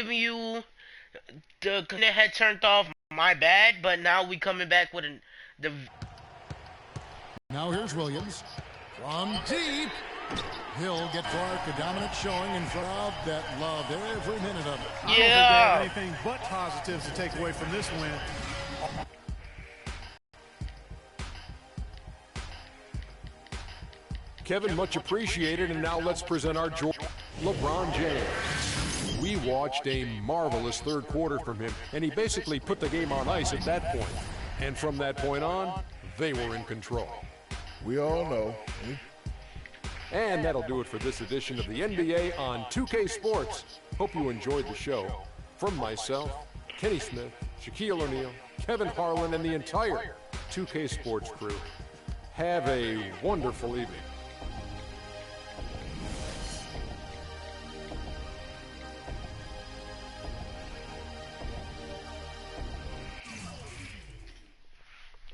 you the connection had turned off. My bad, but now we coming back with the. Now here's Williams from deep. He'll get Clark a dominant showing in crowd that loved every minute of it. I don't think they have anything but positives to take away from this win. Kevin, much appreciated, and now let's present our LeBron James. We watched a marvelous third quarter from him, and he basically put the game on ice at that point. And from that point on, they were in control. We all know. And that'll do it for this edition of the NBA on 2K Sports. Hope you enjoyed the show. From myself, Kenny Smith, Shaquille O'Neal, Kevin Harlan, and the entire 2K Sports crew, have a wonderful evening.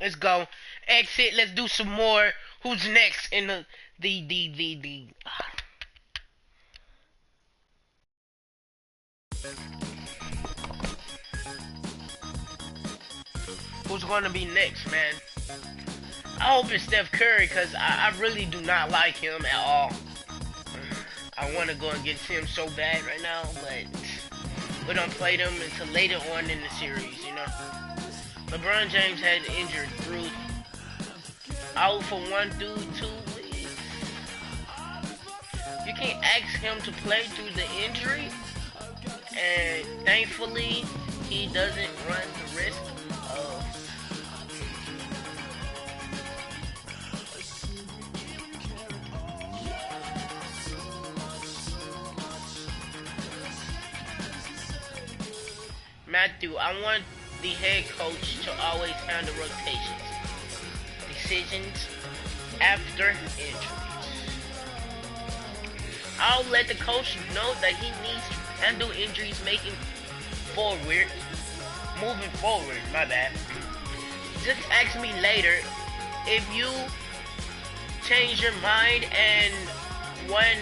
Let's go. Exit. Let's do some more. Who's next in the Who's going to be next, man? I hope it's Steph Curry, because I really do not like him at all. I want to go against him so bad right now, but we don't play them until later on in the series, you know? LeBron James had injured through out for 1 through 2 weeks. You can't ask him to play through the injury, and thankfully he doesn't run the risk of Matthew. I want the head coach to always handle rotations, decisions after injuries. I'll let the coach know that he needs to handle injuries moving forward, my bad. Just ask me later if you change your mind and want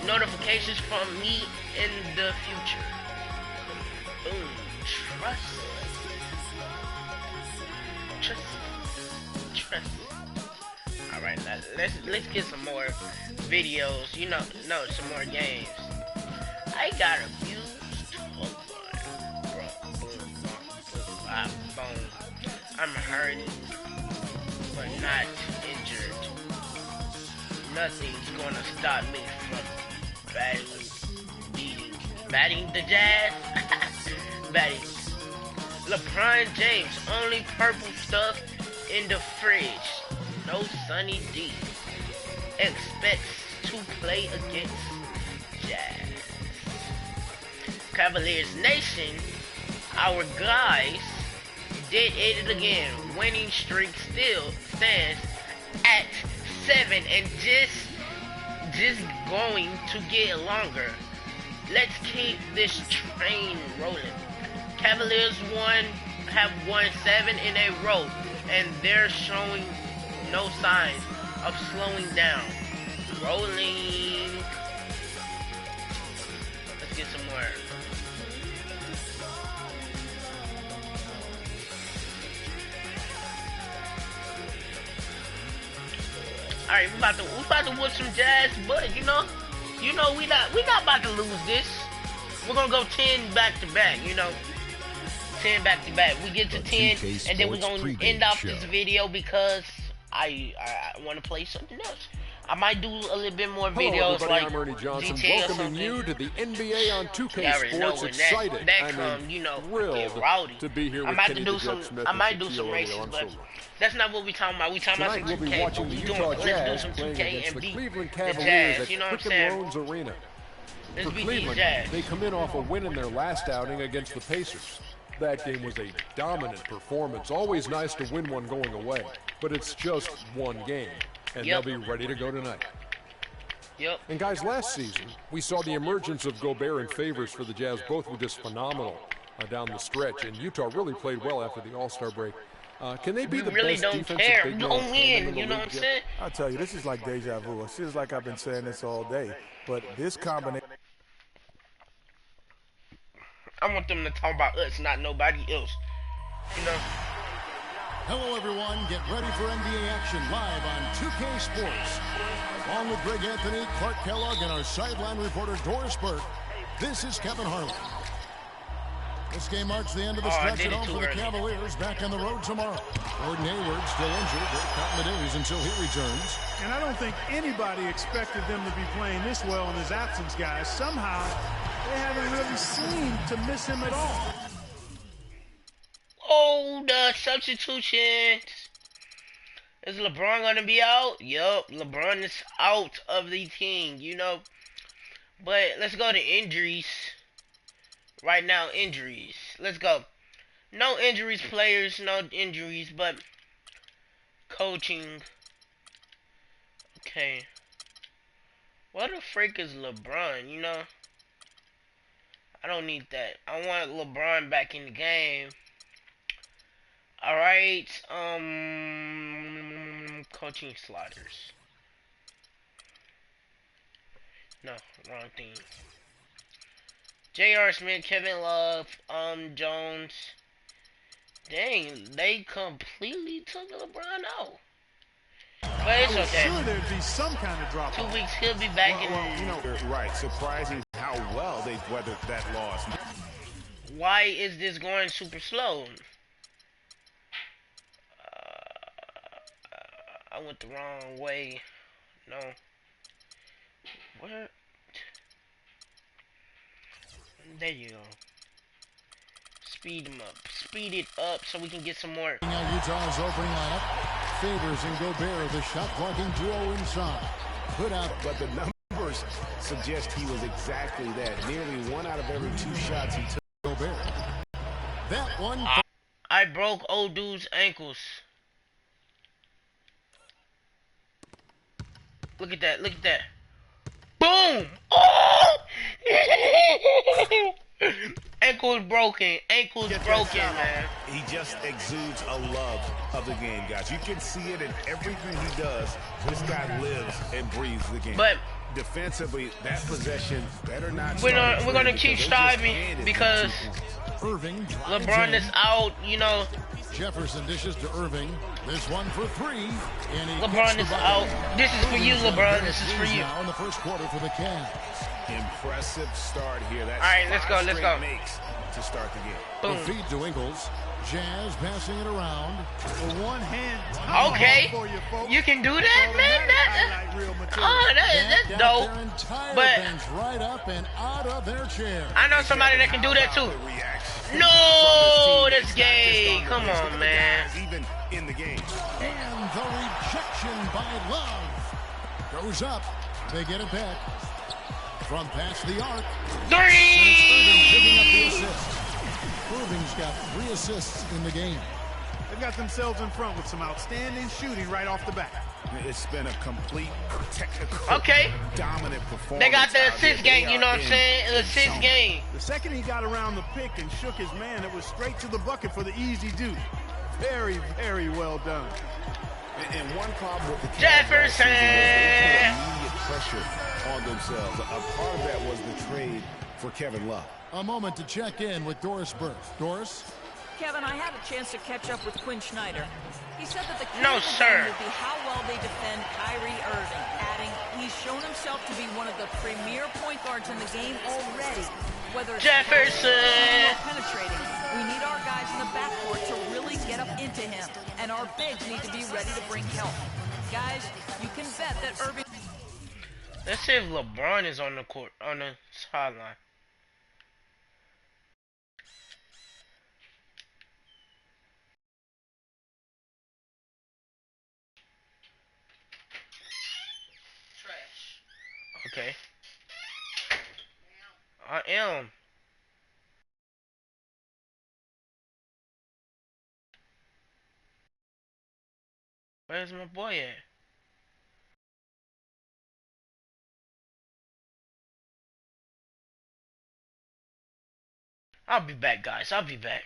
notifications from me in the future. Boom. Trust. All right, let's get some more videos. No, some more games. I got abused. I'm hurting, but not injured. Nothing's gonna stop me from batting the Jazz. Batting. LeBron James, only purple stuff in the fridge. No Sunny D. Expects to play against Jazz. Cavaliers Nation, our guys did it again. Winning streak still stands at 7 and just going to get longer. Let's keep this train rolling. Cavaliers have won 7 in a row, and they're showing no signs of slowing down. Rolling. Let's get some more. All right, we about to whoop some Jazz, but you know we not about to lose this. We're gonna go 10 back to back, 10 back to back. We get to 10, and then we're gonna end off this video because I want to play something else. I might do a little bit more videos. Hello, like I'm Ernie Johnson, GTA welcoming you to the NBA on 2K Sports. Excited, thrilled rowdy to be here with Kenny the Jet Smith. I might do some races, but that's not what we talking about. We talking about some 2K. We'll be watching the Utah Jazz playing against the Cleveland Cavaliers at Quicken Loans Arena. For Cleveland, they come in off a win in their last outing against the Pacers. That game was a dominant performance. Always nice to win one going away, but it's just one game, and they'll be ready to go tonight. Yep. And guys, last season, we saw the emergence of Gobert and Favors for the Jazz. Both were just phenomenal down the stretch, and Utah really played well after the All-Star break. Can they be the best defensive big man don't win, in the you know league what I'm yet? saying? I'll tell you, this is like deja vu. It feels like I've been saying this all day, but this combination. I want them to talk about us, not nobody else. You know. Hello, everyone. Get ready for NBA action live on 2K Sports. Along with Greg Anthony, Clark Kellogg, and our sideline reporter Doris Burke, this is Kevin Harlan. This game marks the end of the stretch at home for the Cavaliers, back on the road tomorrow. Gordon Hayward still injured. They're counting the days until he returns. And I don't think anybody expected them to be playing this well in his absence, guys. Somehow, they haven't really seemed to miss him at all. Oh, the substitutions. Is LeBron going to be out? Yup, LeBron is out of the team, you know. But let's go to injuries. Right now, injuries. Let's go. No injuries, players, no injuries, but coaching. Okay. What the freak is LeBron, you know? I don't need that. I want LeBron back in the game. Alright, coaching sliders. No, wrong thing. J.R. Smith, Kevin Love, Jones. Dang, they completely took LeBron out. But it's okay. Sure, there'd be some kind of drop. 2 weeks, he'll be back in. You know, right. Surprising how well they've weathered that loss. Why is this going super slow? I went the wrong way. No. What? There you go. Speed them up. Speed it up so we can get some more. Now Utah's opening lineup. Favors and Gobert, the shot blocking duo inside. Put out, but the numbers suggest he was exactly that. Nearly 1 out of every 2 shots he took. Gobert. That one. I broke old dude's ankles. Look at that. Look at that. Boom! Oh! Ankle's broken. Ankle's broken, man. He just exudes a love of the game, guys. You can see it in everything he does. This guy lives and breathes the game. But defensively, that possession better not. We're gonna keep striving because Irving, LeBron is out. You know. Jefferson dishes to Irving. This one for 3. And LeBron is out. This is for you, LeBron. This is for you. Now in the first quarter for the Cavs. Impressive start here. That's all right, let's go. Let's go. Makes to start the game. Boom. The feed to Ingles. Jazz passing it around. The one hand. Okay. You can do that, man. That's dope. Their entire but bench right up and out of their chair. I know somebody that can do that too. No, that's gay. Come on, man. Even in the game. And the rejection by Love goes up. They get it back from past the arc. 3. Irving picking up the assist. Irving's got 3 assists in the game. They've got themselves in front with some outstanding shooting right off the bat. It's been a complete technical, dominant performance. They got the assist game, you know what I'm saying? The assist game. The second he got around the pick and shook his man, it was straight to the bucket for the easy do. Very, very well done. And one problem with the Jefferson. They put immediate pressure on themselves. A part of that was the trade for Kevin Love. A moment to check in with Doris Burke. Doris? Kevin, I had a chance to catch up with Quinn Snyder. He said that the key No, to the sir. game will be how well they defend Kyrie Irving, adding he's shown himself to be one of the premier point guards in the game already. Whether it's Jefferson. or penetrating, we need our guys in the backcourt to really get up into him, and our bigs need to be ready to bring help. Guys, you can bet that Irving. Let's see if LeBron is on the court, on the sideline. Okay. I am. Where's my boy at? I'll be back, guys. I'll be back.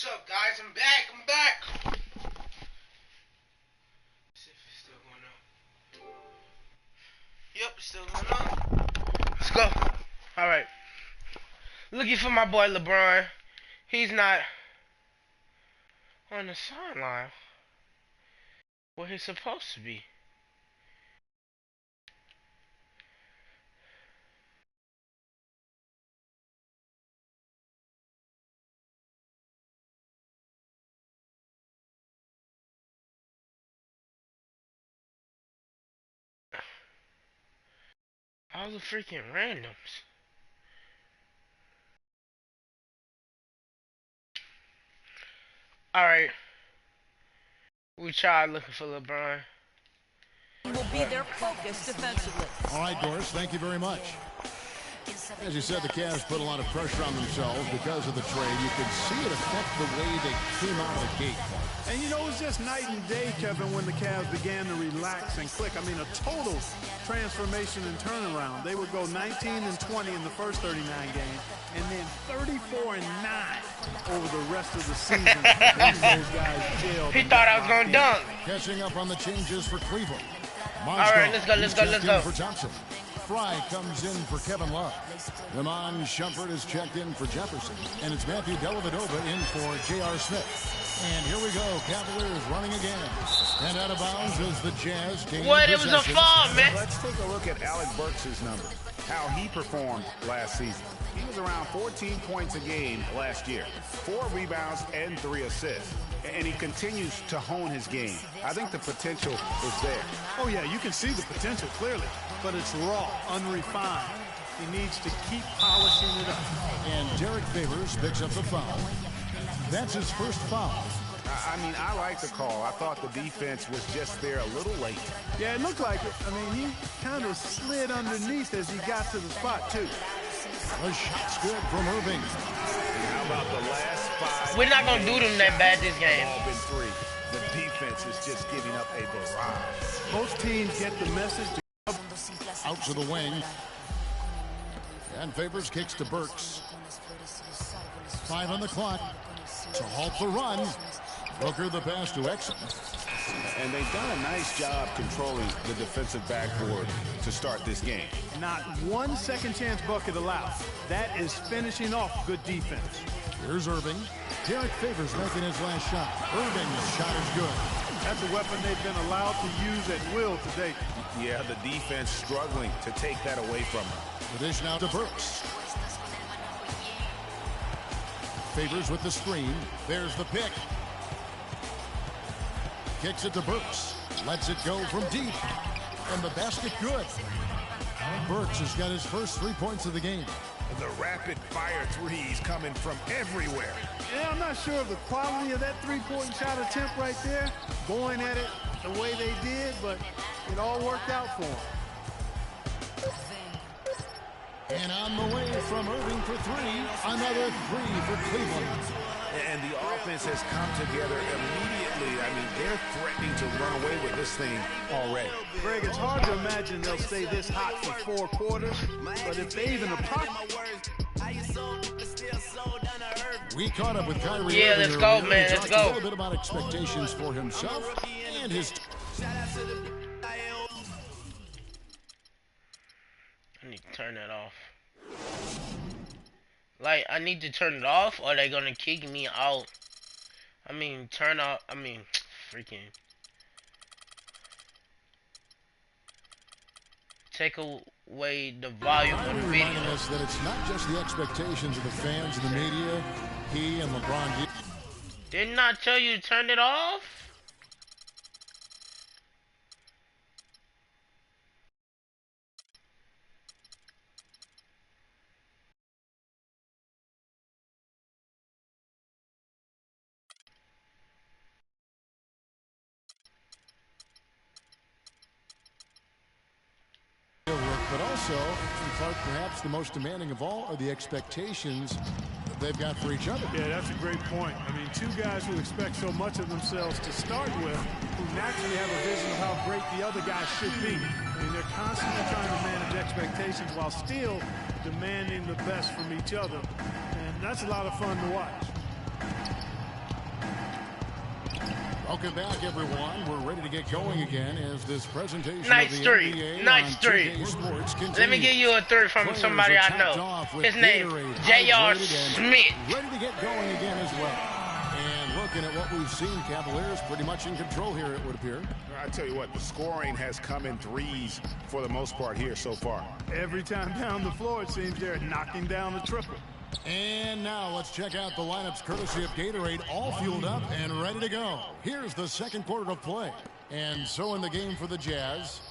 What's up, guys? I'm back. See if it's still going on. Yep, it's still going on. Let's go. All right. Looking for my boy LeBron. He's not on the sideline where he's supposed to be. All the freaking randoms. Alright. We tried looking for LeBron. Will be their focus defensively. All right, Doris, thank you very much. As you said, the Cavs put a lot of pressure on themselves because of the trade. You could see it affect the way they came out of the gate. And you know, it was just night and day, Kevin, when the Cavs began to relax and click. I mean, a total transformation and turnaround. They would go 19-20 in the first 39 games, and then 34-9 over the rest of the season. Those guys jailed. He thought I was going to dunk. Catching up on the changes for Cleveland. All right, let's go. For Thompson. Fry comes in for Kevin Love. Iman Shumpert is checked in for Jefferson. And it's Matthew Dellavedova in for J.R. Smith. And here we go. Cavaliers running again. And out of bounds is the Jazz. What? It was a fall, man. Let's take a look at Alec Burks' number. How he performed last season. He was around 14 points a game last year. 4 rebounds and 3 assists. And he continues to hone his game. I think the potential is there. Oh, yeah, you can see the potential clearly. But it's raw, unrefined. He needs to keep polishing it up. And Derek Favors picks up the foul. That's his first foul. I mean, I like the call. I thought the defense was just there a little late. Yeah, it looked like it. I mean, he kind of slid underneath as he got to the spot, too. The shot's good from Irving. And how about the last 5? We're not going to do them that bad this game. All been 3. The defense is just giving up a barrage. Most teams get the message. Out to the wing. And Favors kicks to Burks. 5 on the clock to halt the run. Booker the pass to Exum. And they've done a nice job controlling the defensive backboard to start this game. Not one second chance bucket allowed. That is finishing off good defense. Here's Irving. Derek Favors making his last shot. Irving's shot is good. That's a weapon they've been allowed to use at will today. Yeah, the defense struggling to take that away from them. The dish now to Burks. Favors with the screen. There's the pick. Kicks it to Burks. Lets it go from deep. And the basket good. Burks has got his first 3 points of the game. And the rapid-fire threes coming from everywhere. Yeah, I'm not sure of the quality of that three-point shot attempt right there, going at it the way they did, but it all worked out for them. And on the way from Irving for 3, another 3 for Cleveland. And the offense has come together immediately. I mean, they're threatening to run away with this thing already. Greg, it's hard to imagine they'll stay this hot for 4 quarters, but if they even approximate. We caught up with Kyrie. Yeah, let's go, man. Let's go. A little bit about expectations for himself and his. I need to turn that off. Like, I need to turn it off, or they gonna kick me out. I mean, turn off. I mean, freaking. Take away the volume of the video. Reminding us that it's not just the expectations of the fans and the media. He and LeBron. Didn't I tell you to turn it off? But also, in part, perhaps the most demanding of all are the expectations that they've got for each other. Yeah, that's a great point. I mean, 2 guys who expect so much of themselves to start with, who naturally have a vision of how great the other guy should be. I mean, they're constantly trying to manage expectations while still demanding the best from each other. And that's a lot of fun to watch. Welcome back, everyone. We're ready to get going again as this presentation Nice of the three. NBA Nice on three. 2K Sports continues. Let me give you a three from Players somebody are I topped know. off with His name, Gatorade, J.R. hydrated, and Smith. ready to get going again as well. And looking at what we've seen, Cavaliers pretty much in control here, it would appear. I tell you what, the scoring has come in threes for the most part here so far. Every time down the floor, it seems they're knocking down the triple. And now let's check out the lineups courtesy of Gatorade, all fueled up and ready to go. Here's the second quarter of play. And so in the game for the Jazz,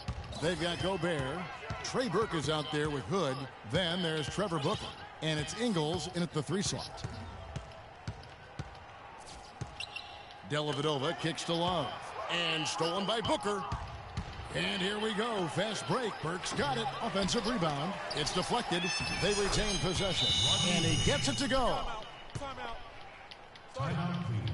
they've got Gobert. Trey Burke is out there with Hood. Then there's Trevor Booker. And it's Ingles in at the 3 slot. Dellavedova kicks to Love. And stolen by Booker. And here we go. Fast break. Burke's got it. Offensive rebound. It's deflected. They retain possession. And he gets it to go. Timeout, please.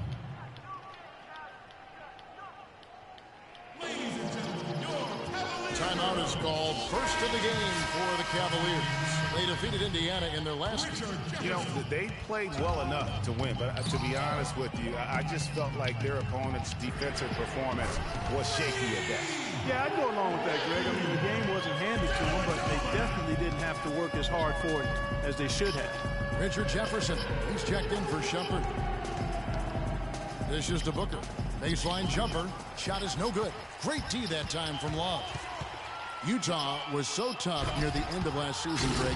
Timeout is called. First of the game for the Cavaliers. They defeated Indiana in their last game. You know, they played well enough to win, but to be honest with you, I just felt like their opponent's defensive performance was shaky at best. Yeah, I'd go along with that, Greg. I mean, the game wasn't handed to them, but they definitely didn't have to work as hard for it as they should have. Richard Jefferson. He's checked in for Shumpert. This is to Booker. Baseline jumper. Shot is no good. Great D that time from Love. Utah was so tough near the end of last season, Greg.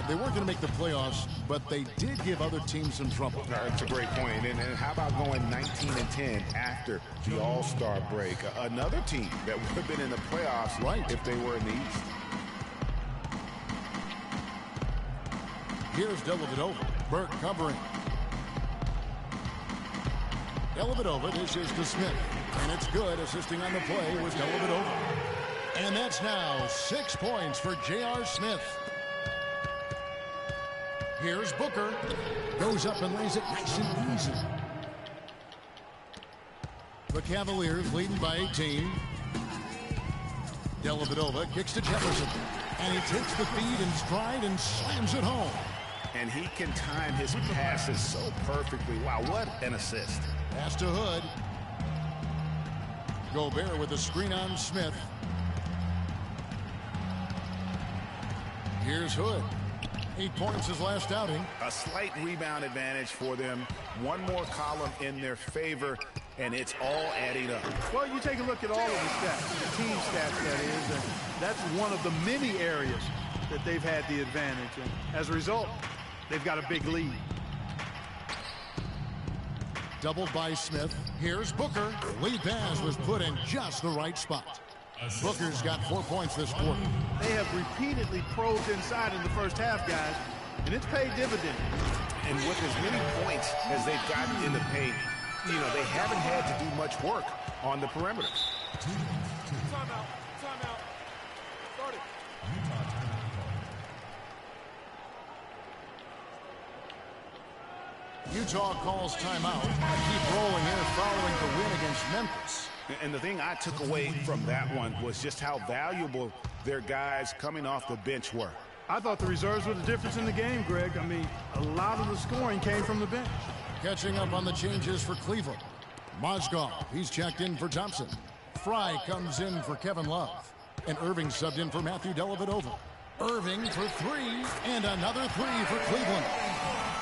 They weren't going to make the playoffs, but they did give other teams some trouble. That's a great point. And how about going 19-10 after the All-Star break? Another team that would have been in the playoffs right if they were in the East. Here's Dellavedova. Burke covering. Dellavedova dishes to Smith. And it's good. Assisting on the play was Dellavedova. And that's now 6 points for J.R. Smith. Here's Booker. Goes up and lays it nice and easy. The Cavaliers leading by 18. Dellavedova kicks to Jefferson. And he takes the feed in stride and slams it home. And he can time his passes so perfectly. Wow, what an assist. Pass to Hood. Gobert with a screen on Smith. Here's Hood. 8 points his last outing. A slight rebound advantage for them. One more column in their favor, and it's all adding up. Well, you take a look at all of the stats, the team stats, that is, and that's one of the many areas that they've had the advantage. And as a result, they've got a big lead. Doubled by Smith. Here's Booker. Lead pass was put in just the right spot. Booker's got 4 points this quarter. They have repeatedly probed inside in the first half, guys, and it's paid dividends. And with as many points as they've gotten in the paint, you know, they haven't had to do much work on the perimeter. Timeout. Start it. Utah timeout call. Utah calls timeout. Keep rolling here following the win against Memphis. And the thing I took away from that one was just how valuable their guys coming off the bench were. I thought the reserves were the difference in the game, Greg. I mean, a lot of the scoring came from the bench. Catching up on the changes for Cleveland. Mozgov, he's checked in for Thompson. Fry comes in for Kevin Love. And Irving subbed in for Matthew Dellavedova. Irving for 3, and another 3 for Cleveland.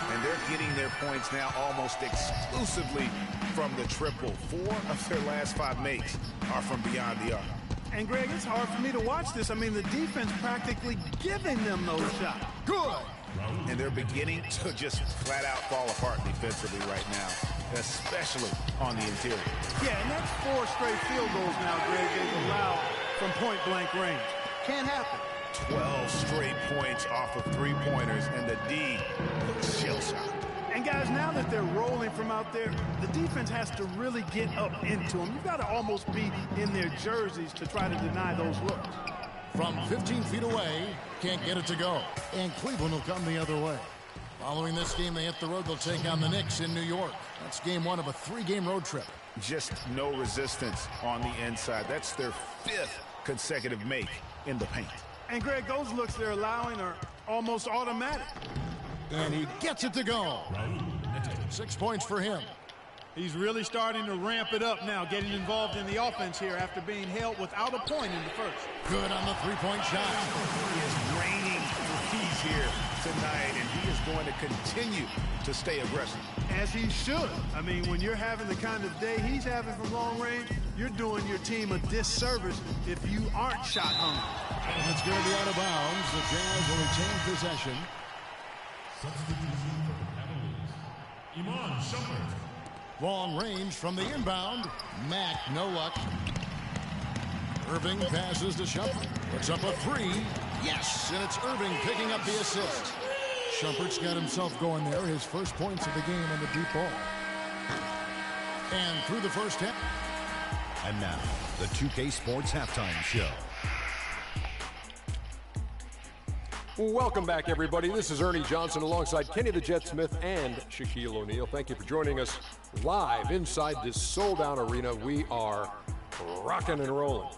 And they're getting their points now almost exclusively from the triple. 4 of their last 5 makes are from beyond the arc. And, Greg, it's hard for me to watch this. I mean, the defense practically giving them those shots. Good. And they're beginning to just flat out fall apart defensively right now, especially on the interior. Yeah, and that's 4 straight field goals now, Greg, they've allowed from point-blank range. Can't happen. 12 straight points off of 3-pointers, and the D looks shell-shocked. And, guys, now that they're rolling from out there, the defense has to really get up into them. You've got to almost be in their jerseys to try to deny those looks. From 15 feet away, can't get it to go. And Cleveland will come the other way. Following this game, they hit the road. They'll take on the Knicks in New York. That's game 1 of a 3-game road trip. Just no resistance on the inside. That's their 5th consecutive make in the paint. And, Greg, those looks they're allowing are almost automatic. And he gets it to go. 6 points for him. He's really starting to ramp it up now, getting involved in the offense here after being held without a point in the first. Good on the three-point shot. He is raining threes here tonight, and he is going to continue to stay aggressive. As he should. I mean, when you're having the kind of day he's having from long range, you're doing your team a disservice if you aren't shot hungry. And it's going to be out of bounds. The Jazz will retain possession. Long range from the inbound. Mack, no luck. Irving passes to Shumpert. Puts up a three. Yes, and it's Irving picking up the assist. Shumpert's got himself going there. His first points of the game on the deep ball. And through the first half. And now, the 2K Sports Halftime Show. Welcome back, everybody. This is Ernie Johnson alongside Kenny the Jet Smith and Shaquille O'Neal. Thank you for joining us live inside this sold-out arena. We are rocking and rolling.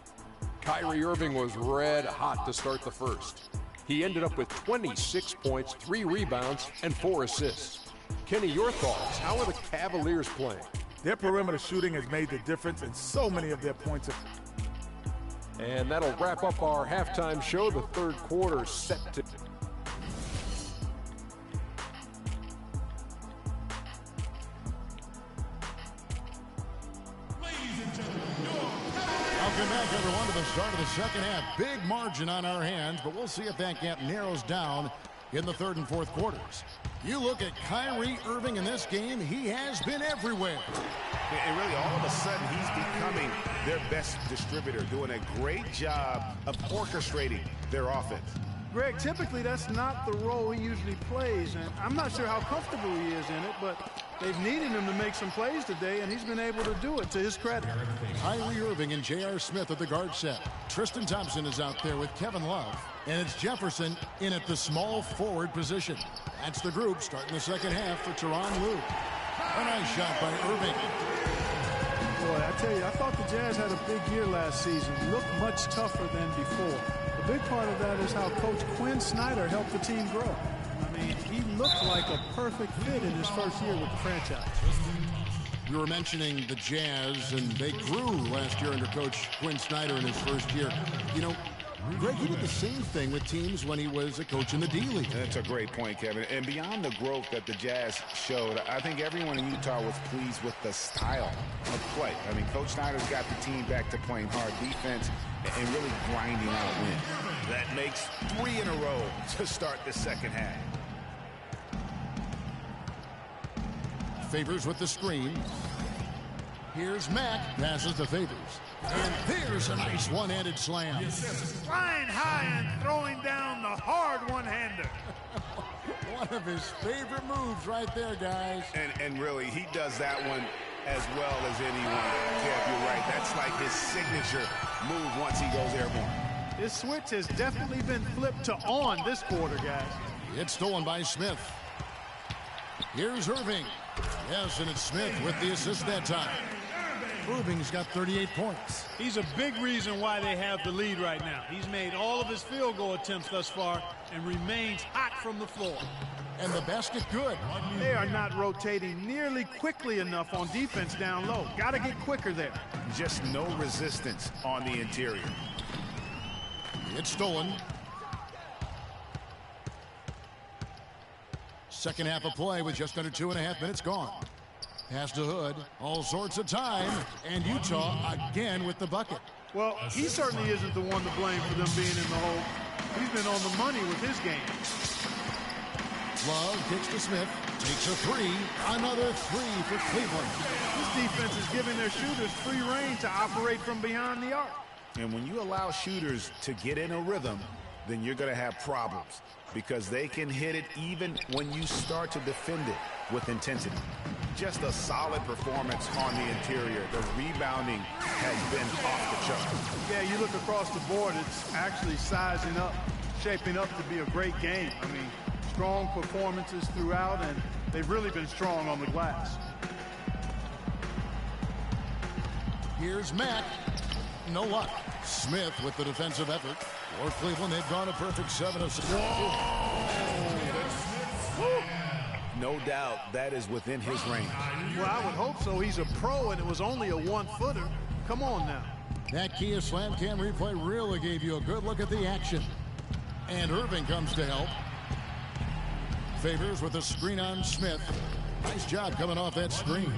Kyrie Irving was red hot to start the first. He ended up with 26 points, 3 rebounds, and 4 assists. Kenny, your thoughts? How are the Cavaliers playing? Their perimeter shooting has made the difference in so many of their points. And that'll wrap up our halftime show. The third quarter set to... Welcome back, everyone, to the start of the second half. Big margin on our hands, but we'll see if that gap narrows down in the third and fourth quarters. You look at Kyrie Irving in this game, he has been everywhere. And really, all of a sudden, he's becoming their best distributor, doing a great job of orchestrating their offense. Greg, typically that's not the role he usually plays, and I'm not sure how comfortable he is in it, but they've needed him to make some plays today, and he's been able to do it to his credit. Kyrie Irving and J.R. Smith at the guard set. Tristan Thompson is out there with Kevin Love, and it's Jefferson in at the small forward position. That's the group starting the second half for Tyronn Lue. A nice shot by Irving. Boy, I tell you, I thought the Jazz had a big year last season. Looked much tougher than before. The big part of that is how Coach Quinn Snyder helped the team grow. I mean, he looked like a perfect fit in his first year with the franchise. We were mentioning the Jazz, and they grew last year under Coach Quinn Snyder in his first year. You know, Greg, he did the same thing with teams when he was a coach in the D-League. That's a great point, Kevin. And beyond the growth that the Jazz showed, I think everyone in Utah was pleased with the style of play. I mean, Coach Snyder's got the team back to playing hard defense and really grinding out wins. That makes 3 in a row to start the second half. Favors with the screen. Here's Mack, passes to Favors. And there's a nice one-handed slam. Flying high and throwing down the hard one-hander. One of his favorite moves right there, guys. And really, he does that one as well as anyone. Kev, you're right. That's like his signature move once he goes airborne. This switch has definitely been flipped to on this quarter, guys. It's stolen by Smith. Here's Irving. Yes, and it's Smith with the assist that time. Irving's got 38 points. He's a big reason why they have the lead right now. He's made all of his field goal attempts thus far and remains hot from the floor. And the basket good. They are not rotating nearly quickly enough on defense down low. Got to get quicker there. Just no resistance on the interior. It's stolen. Second half of play with just under 2.5 minutes gone. Pass to Hood, all sorts of time, and Utah again with the bucket. Well, he certainly isn't the one to blame for them being in the hole. He's been on the money with his game. Love kicks to Smith, takes a three, another three for Cleveland. This defense is giving their shooters free reign to operate from behind the arc. And when you allow shooters to get in a rhythm, then you're going to have problems because they can hit it even when you start to defend it with intensity. Just a solid performance on the interior. The rebounding has been off the chart. Yeah, you look across the board, it's actually sizing up, shaping up to be a great game. I mean, strong performances throughout, and they've really been strong on the glass. Here's Mack. No luck. Smith with the defensive effort. For Cleveland, they've gone a perfect 7 of 6. No doubt that is within his range. Well, I would hope so. He's a pro, and it was only a 1-footer. Come on now. That Kia Slam Cam replay really gave you a good look at the action. And Irving comes to help. Favors with a screen on Smith. Nice job coming off that screen.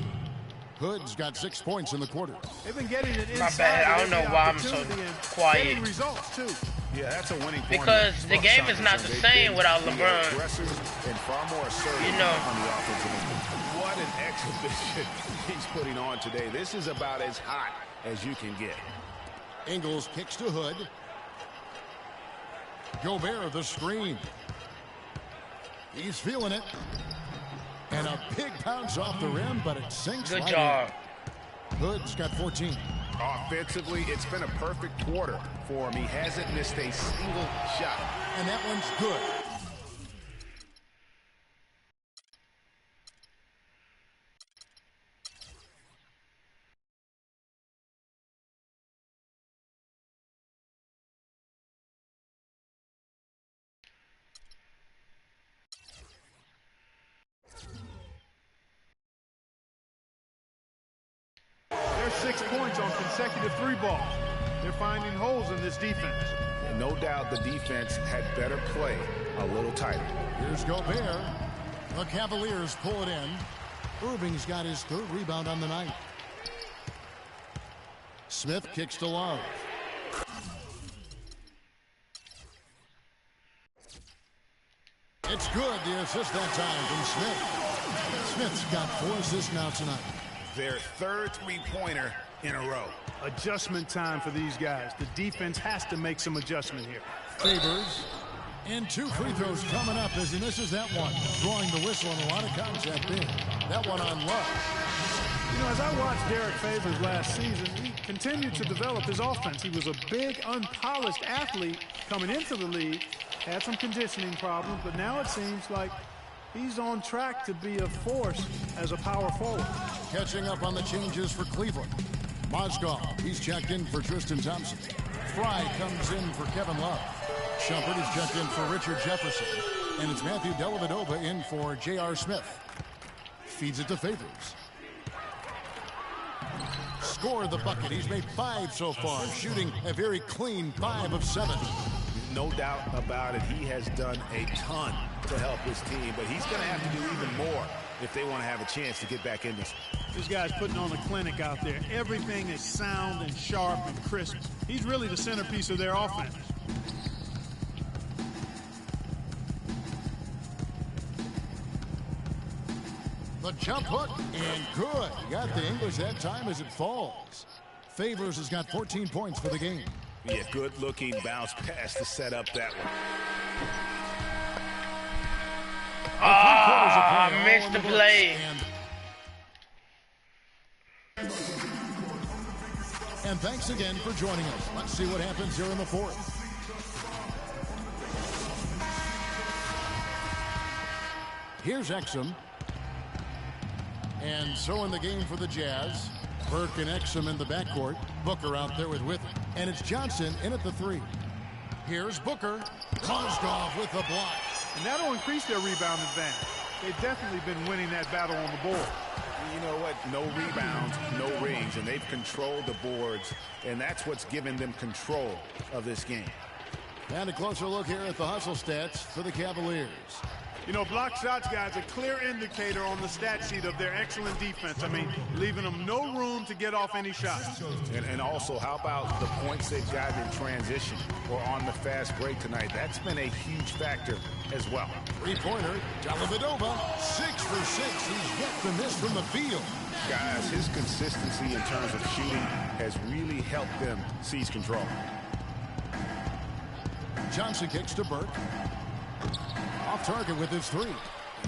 Hood's got 6 points in the quarter. They've been getting it inside. My bad. I don't know why I'm so quiet. Results too. Yeah, that's a winning point. Because the game is not the same without LeBron. And far more assertive you know. On the offensive end. What an exhibition he's putting on today. This is about as hot as you can get. Ingles kicks to Hood. Gobert the screen. He's feeling it. And a big bounce off the rim, but it sinks. Good job. Hood's got 14. Offensively, it's been a perfect quarter for him. He hasn't missed a single shot. And that one's good. There's 6 points on consecutive 3 balls. They're finding holes in this defense. And no doubt the defense had better play a little tighter. Here's Gobert. The Cavaliers pull it in. Irving's got his 3rd rebound on the night. Smith kicks to Love. It's good. The assist that time from Smith. Smith's got 4 assists now tonight. Their 3rd three-pointer in a row. Adjustment time for these guys. The defense has to make some adjustment here. Favors. And 2 free throws coming up as he misses that one. Drawing the whistle and a lot of contact in. That one on Love. You know, as I watched Derek Favors last season, he continued to develop his offense. He was a big, unpolished athlete coming into the league. Had some conditioning problems, but now it seems like he's on track to be a force as a power forward. Catching up on the changes for Cleveland. Mozgov, he's checked in for Tristan Thompson. Fry comes in for Kevin Love. Shumpert is checked in for Richard Jefferson. And it's Matthew Dellavedova in for J.R. Smith. Feeds it to Favors. Score the bucket. He's made 5 so far, shooting a very clean 5 of 7. No doubt about it. He has done a ton to help his team, but he's going to have to do even more if they want to have a chance to get back in this. This guy's putting on a clinic out there. Everything is sound and sharp and crisp. He's really the centerpiece of their offense. The jump hook, and good. Got the English that time as it falls. Favors has got 14 points for the game. Yeah, good-looking bounce pass to set up that one. I missed the play. And thanks again for joining us. Let's see what happens here in the 4th. Here's Exum. And so in the game for the Jazz, Burke and Exum in the backcourt. Booker out there with Witham. And it's Johnson in at the 3. Here's Booker. Mozgov with the block. And that'll increase their rebound advantage. They've definitely been winning that battle on the board. You know what? No rebounds, no rings, and they've controlled the boards, and that's what's given them control of this game. And a closer look here at the hustle stats for the Cavaliers. You know, block shots, guys, a clear indicator on the stat sheet of their excellent defense. I mean, leaving them no room to get off any shots. And also, how about the points they've gotten in transition or on the fast break tonight? That's been a huge factor as well. Three-pointer, Dellavedova, 6 for 6. He's yet to miss from the field. Guys, his consistency in terms of shooting has really helped them seize control. Johnson kicks to Burke. Off target with his 3.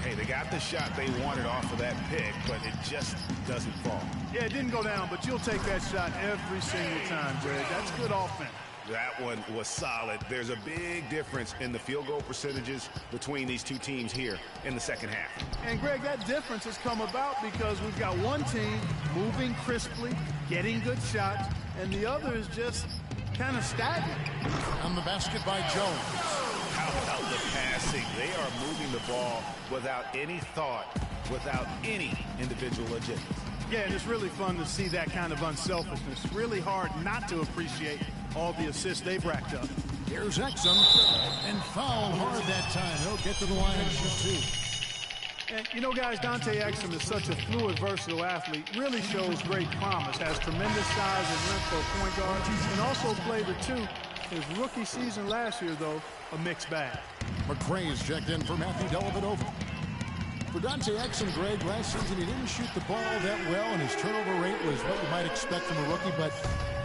Hey, they got the shot they wanted off of that pick, but it just doesn't fall. Yeah, it didn't go down, but you'll take that shot every single time, Greg. That's good offense. That one was solid. There's a big difference in the field goal percentages between these two teams here in the second half. And, Greg, that difference has come about because we've got one team moving crisply, getting good shots, and the other is just kind of stagnant. On the basket by Jones. How about the passing. They are moving the ball without any thought, without any individual agenda. Yeah, and it's really fun to see that kind of unselfishness. Really hard not to appreciate all the assists they've racked up. Here's Exum, and foul hard that time. He'll get to the line and shoot 2. And, you know, guys, Dante Exum is such a fluid, versatile athlete, really shows great promise, has tremendous size and length for a point guard, and also played the 2. His rookie season last year, though, a mixed bag. McRae's checked in for Matthew Dellavedova. For Dante Exum, Greg, last season he didn't shoot the ball that well, and his turnover rate was what you might expect from a rookie, but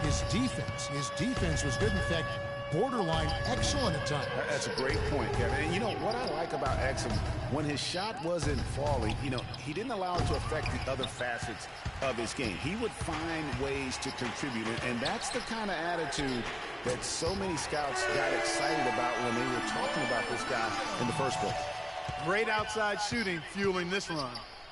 his defense was good. In fact, borderline excellent at times. That's a great point, Kevin. And you know what I like about Exum, when his shot wasn't falling, you know, he didn't allow it to affect the other facets of his game. He would find ways to contribute, and that's the kind of attitude that so many scouts got excited about when they were talking about this guy in the first place. Great outside shooting fueling this run.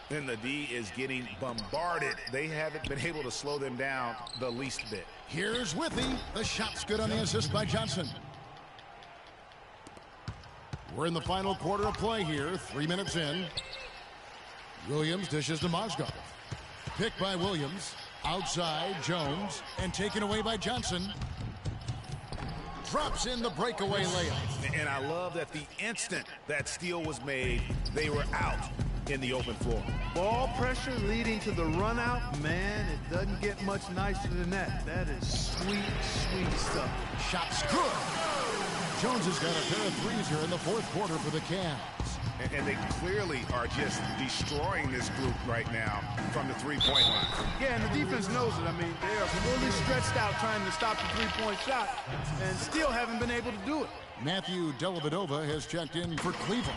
And the D is getting bombarded. They haven't been able to slow them down the least bit. Here's Withy. The shot's good on the assist by Johnson. We're in the final quarter of play here. 3 minutes in. Williams dishes to Mozgov. Picked by Williams. Outside, Jones. And taken away by Johnson. Drops in the breakaway layup. And I love that the instant that steal was made, they were out in the open floor. Ball pressure leading to the run out. Man, it doesn't get much nicer than that. That is sweet, sweet stuff. Shot's good. Jones has got a pair of threes here in the fourth quarter for the Cavs. And they clearly are just destroying this group right now from the three-point line. Yeah, and the defense knows it. I mean, they are fully stretched out trying to stop the three-point shot and still haven't been able to do it. Matthew Dellavedova has checked in for Cleveland.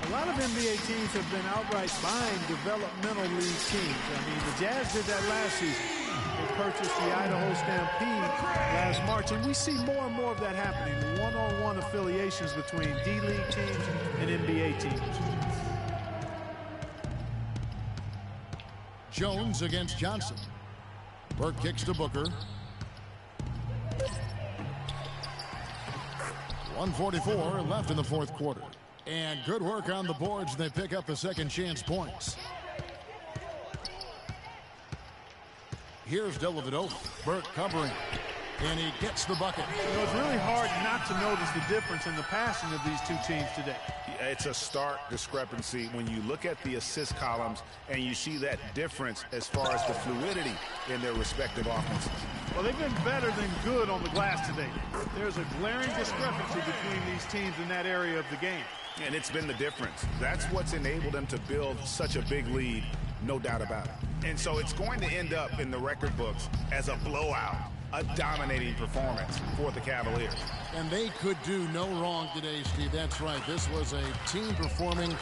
A lot of NBA teams have been outright buying developmental league teams. I mean, the Jazz did that last season. They purchased the Idaho Stampede last March, and we see more and more of that happening. One-on-one affiliations between D-League teams and NBA teams. Jones against Johnson. Burke kicks to Booker. 1:44 left in the fourth quarter. And good work on the boards. They pick up the second chance points. Here's Dellavedova. Burke covering. And he gets the bucket. You know, it's really hard not to notice the difference in the passing of these two teams today. It's a stark discrepancy when you look at the assist columns and you see that difference as far as the fluidity in their respective offenses. Well, they've been better than good on the glass today. There's a glaring discrepancy between these teams in that area of the game. And it's been the difference. That's what's enabled them to build such a big lead, no doubt about it. And so it's going to end up in the record books as a blowout, a dominating performance for the Cavaliers. And they could do no wrong today, Steve. That's right. This was a team performing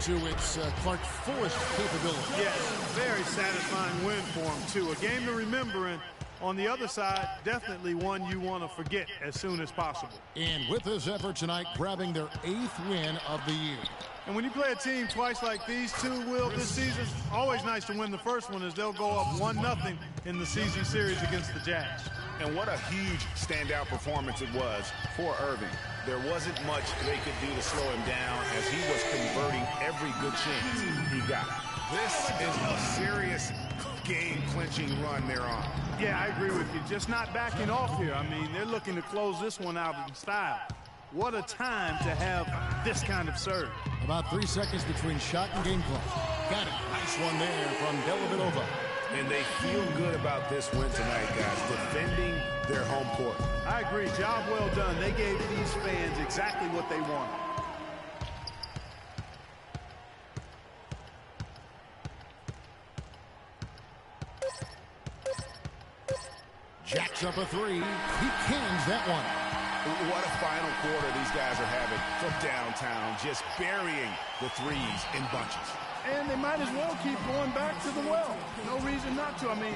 to its Clark fullest capability. Yes, very satisfying win for them, too. A game to remember, and on the other side, definitely one you want to forget as soon as possible. And with this effort tonight, grabbing their 8th win of the year. And when you play a team twice like these two will this season, always nice to win the first one as they'll go up 1-0 in the season series against the Jazz. And what a huge standout performance it was for Irving. There wasn't much they could do to slow him down as he was converting every good chance he got. This is a serious game-clinching run they're on. Yeah, I agree with you. Just not backing off here. I mean, they're looking to close this one out in style. What a time to have this kind of serve. About 3 seconds between shot and game clock. Got it. Nice one there from Dellavedova. And they feel good about this win tonight, guys, defending their home court. I agree. Job well done. They gave these fans exactly what they wanted. Jacks up a three. He cans that one. What a final quarter these guys are having from downtown, just burying the threes in bunches. And they might as well keep going back to the well. No reason not to. I mean,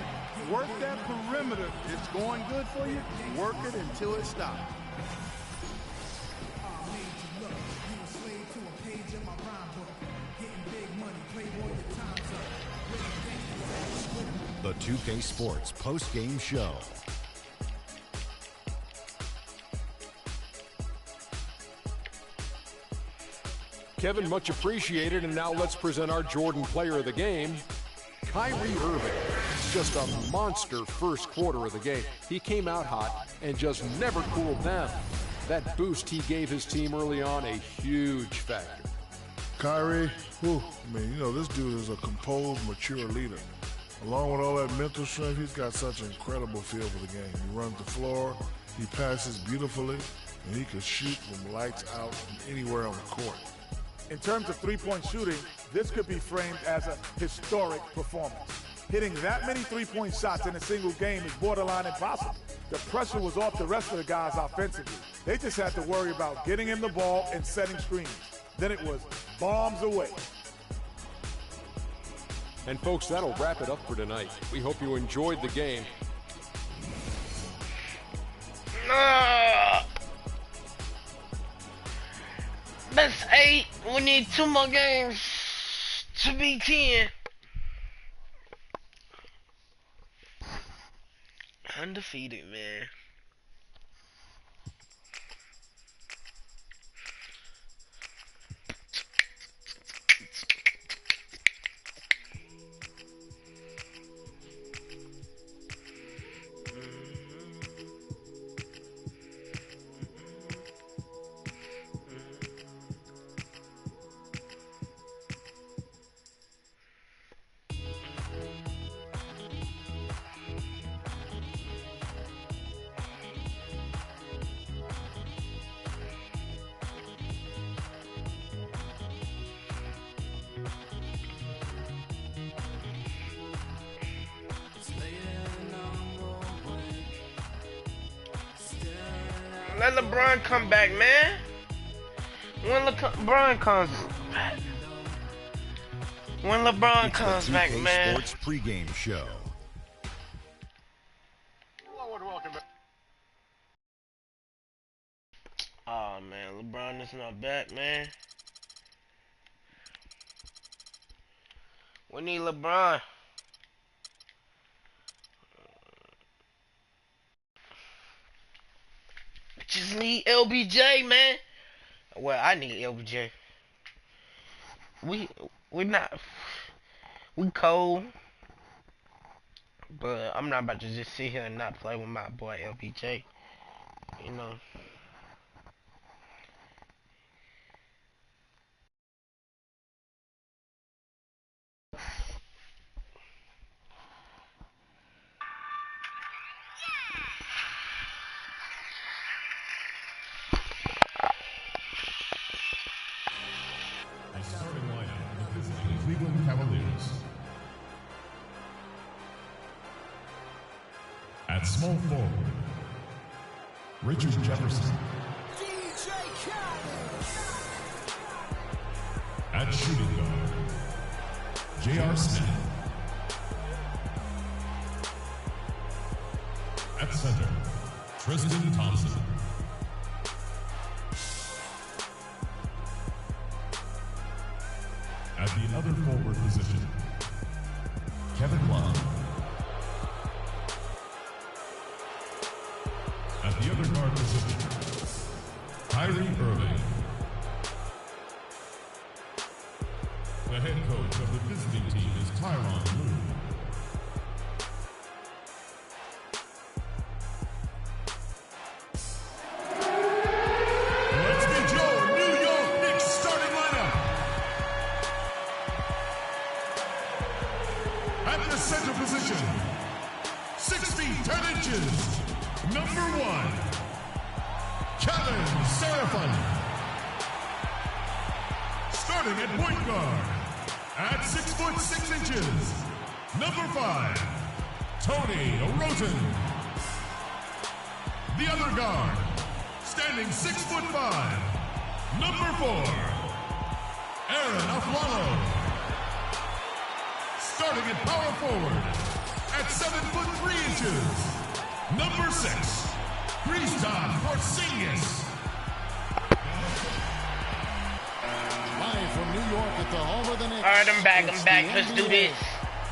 work that perimeter. It's going good for you. Work it until it stops. The 2K Sports post-game show. Kevin, much appreciated. And now let's present our Jordan player of the game, Kyrie Irving. Just a monster first quarter of the game. He came out hot and just never cooled down. That boost he gave his team early on, a huge factor. Kyrie, I mean, you know, this dude is a composed, mature leader. Along with all that mental strength, he's got such an incredible feel for the game. He runs the floor, he passes beautifully, and he can shoot from lights out from anywhere on the court. In terms of three-point shooting, this could be framed as a historic performance. Hitting that many three-point shots in a single game is borderline impossible. The pressure was off the rest of the guys offensively. They just had to worry about getting him the ball and setting screens. Then it was bombs away. And folks, that'll wrap it up for tonight. We hope you enjoyed the game. That's 8. We need 2 more games to be 10. Undefeated, man. Let LeBron come back, man. When LeBron comes back. When LeBron comes back, man. Sports pregame show. Oh man, LeBron is not back, man. We need LeBron. Just need LBJ, man. Well, I need LBJ. We cold, but I'm not about to just sit here and not play with my boy LBJ. You know. Cleveland Cavaliers. At small forward, Richard Jefferson. DJ At shooting guard, J.R. Smith. At center, Tristan Thompson. At the other forward position, Kevin Love. At the other guard position, Kyrie Irving. The head coach of the visiting team is Tyronn Lue. Center position, 6 feet 10 inches, number 1, Kevin Seraphin. Starting at point guard, at 6 foot 6 inches, number 5, Tony Rosen. The other guard, standing 6 foot 5, number 4, Aaron Aflalo. Starting at power forward, at 7 foot 3 inches, number 6, Kristaps Porzingis. Live from New York at the home of the Knicks. All right, I'm back. Let's do this.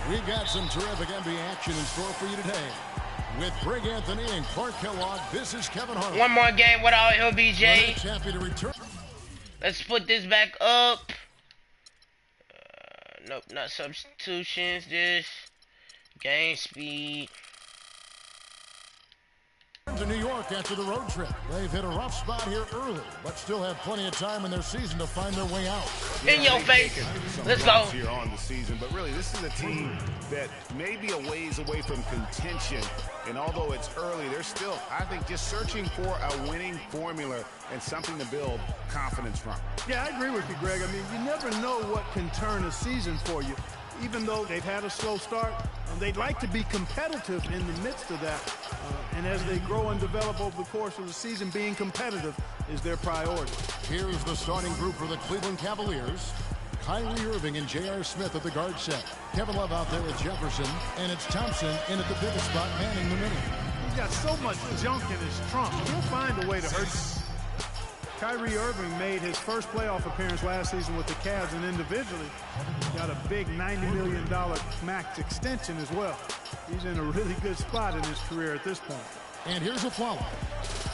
We've got some terrific NBA action in store for you today. With Greg Anthony and Clark Kellogg, this is Kevin Harlan. One more game without LBJ. Happy to return. Let's put this back up. Nope, not substitutions. Just game speed. To New York after the road trip. They've hit a rough spot here early, but still have plenty of time in their season to find their way out. In your face. Let's go. Here on the season, but really, this is a team that may be a ways away from contention. And although it's early, they're still, I think, just searching for a winning formula and something to build confidence from. Yeah, I agree with you, Greg. I mean, you never know what can turn a season for you. Even though they've had a slow start, they'd like to be competitive in the midst of that. And as they grow and develop over the course of the season, being competitive is their priority. Here's the starting group for the Cleveland Cavaliers. Kyrie Irving and J.R. Smith at the guard set. Kevin Love out there with Jefferson, and it's Thompson in at the pivot spot, manning the middle. He's got so much junk in his trunk. He'll find a way to hurt you. Kyrie Irving made his first playoff appearance last season with the Cavs, and individually got a big $90 million max extension as well. He's in a really good spot in his career at this point. And here's a follow.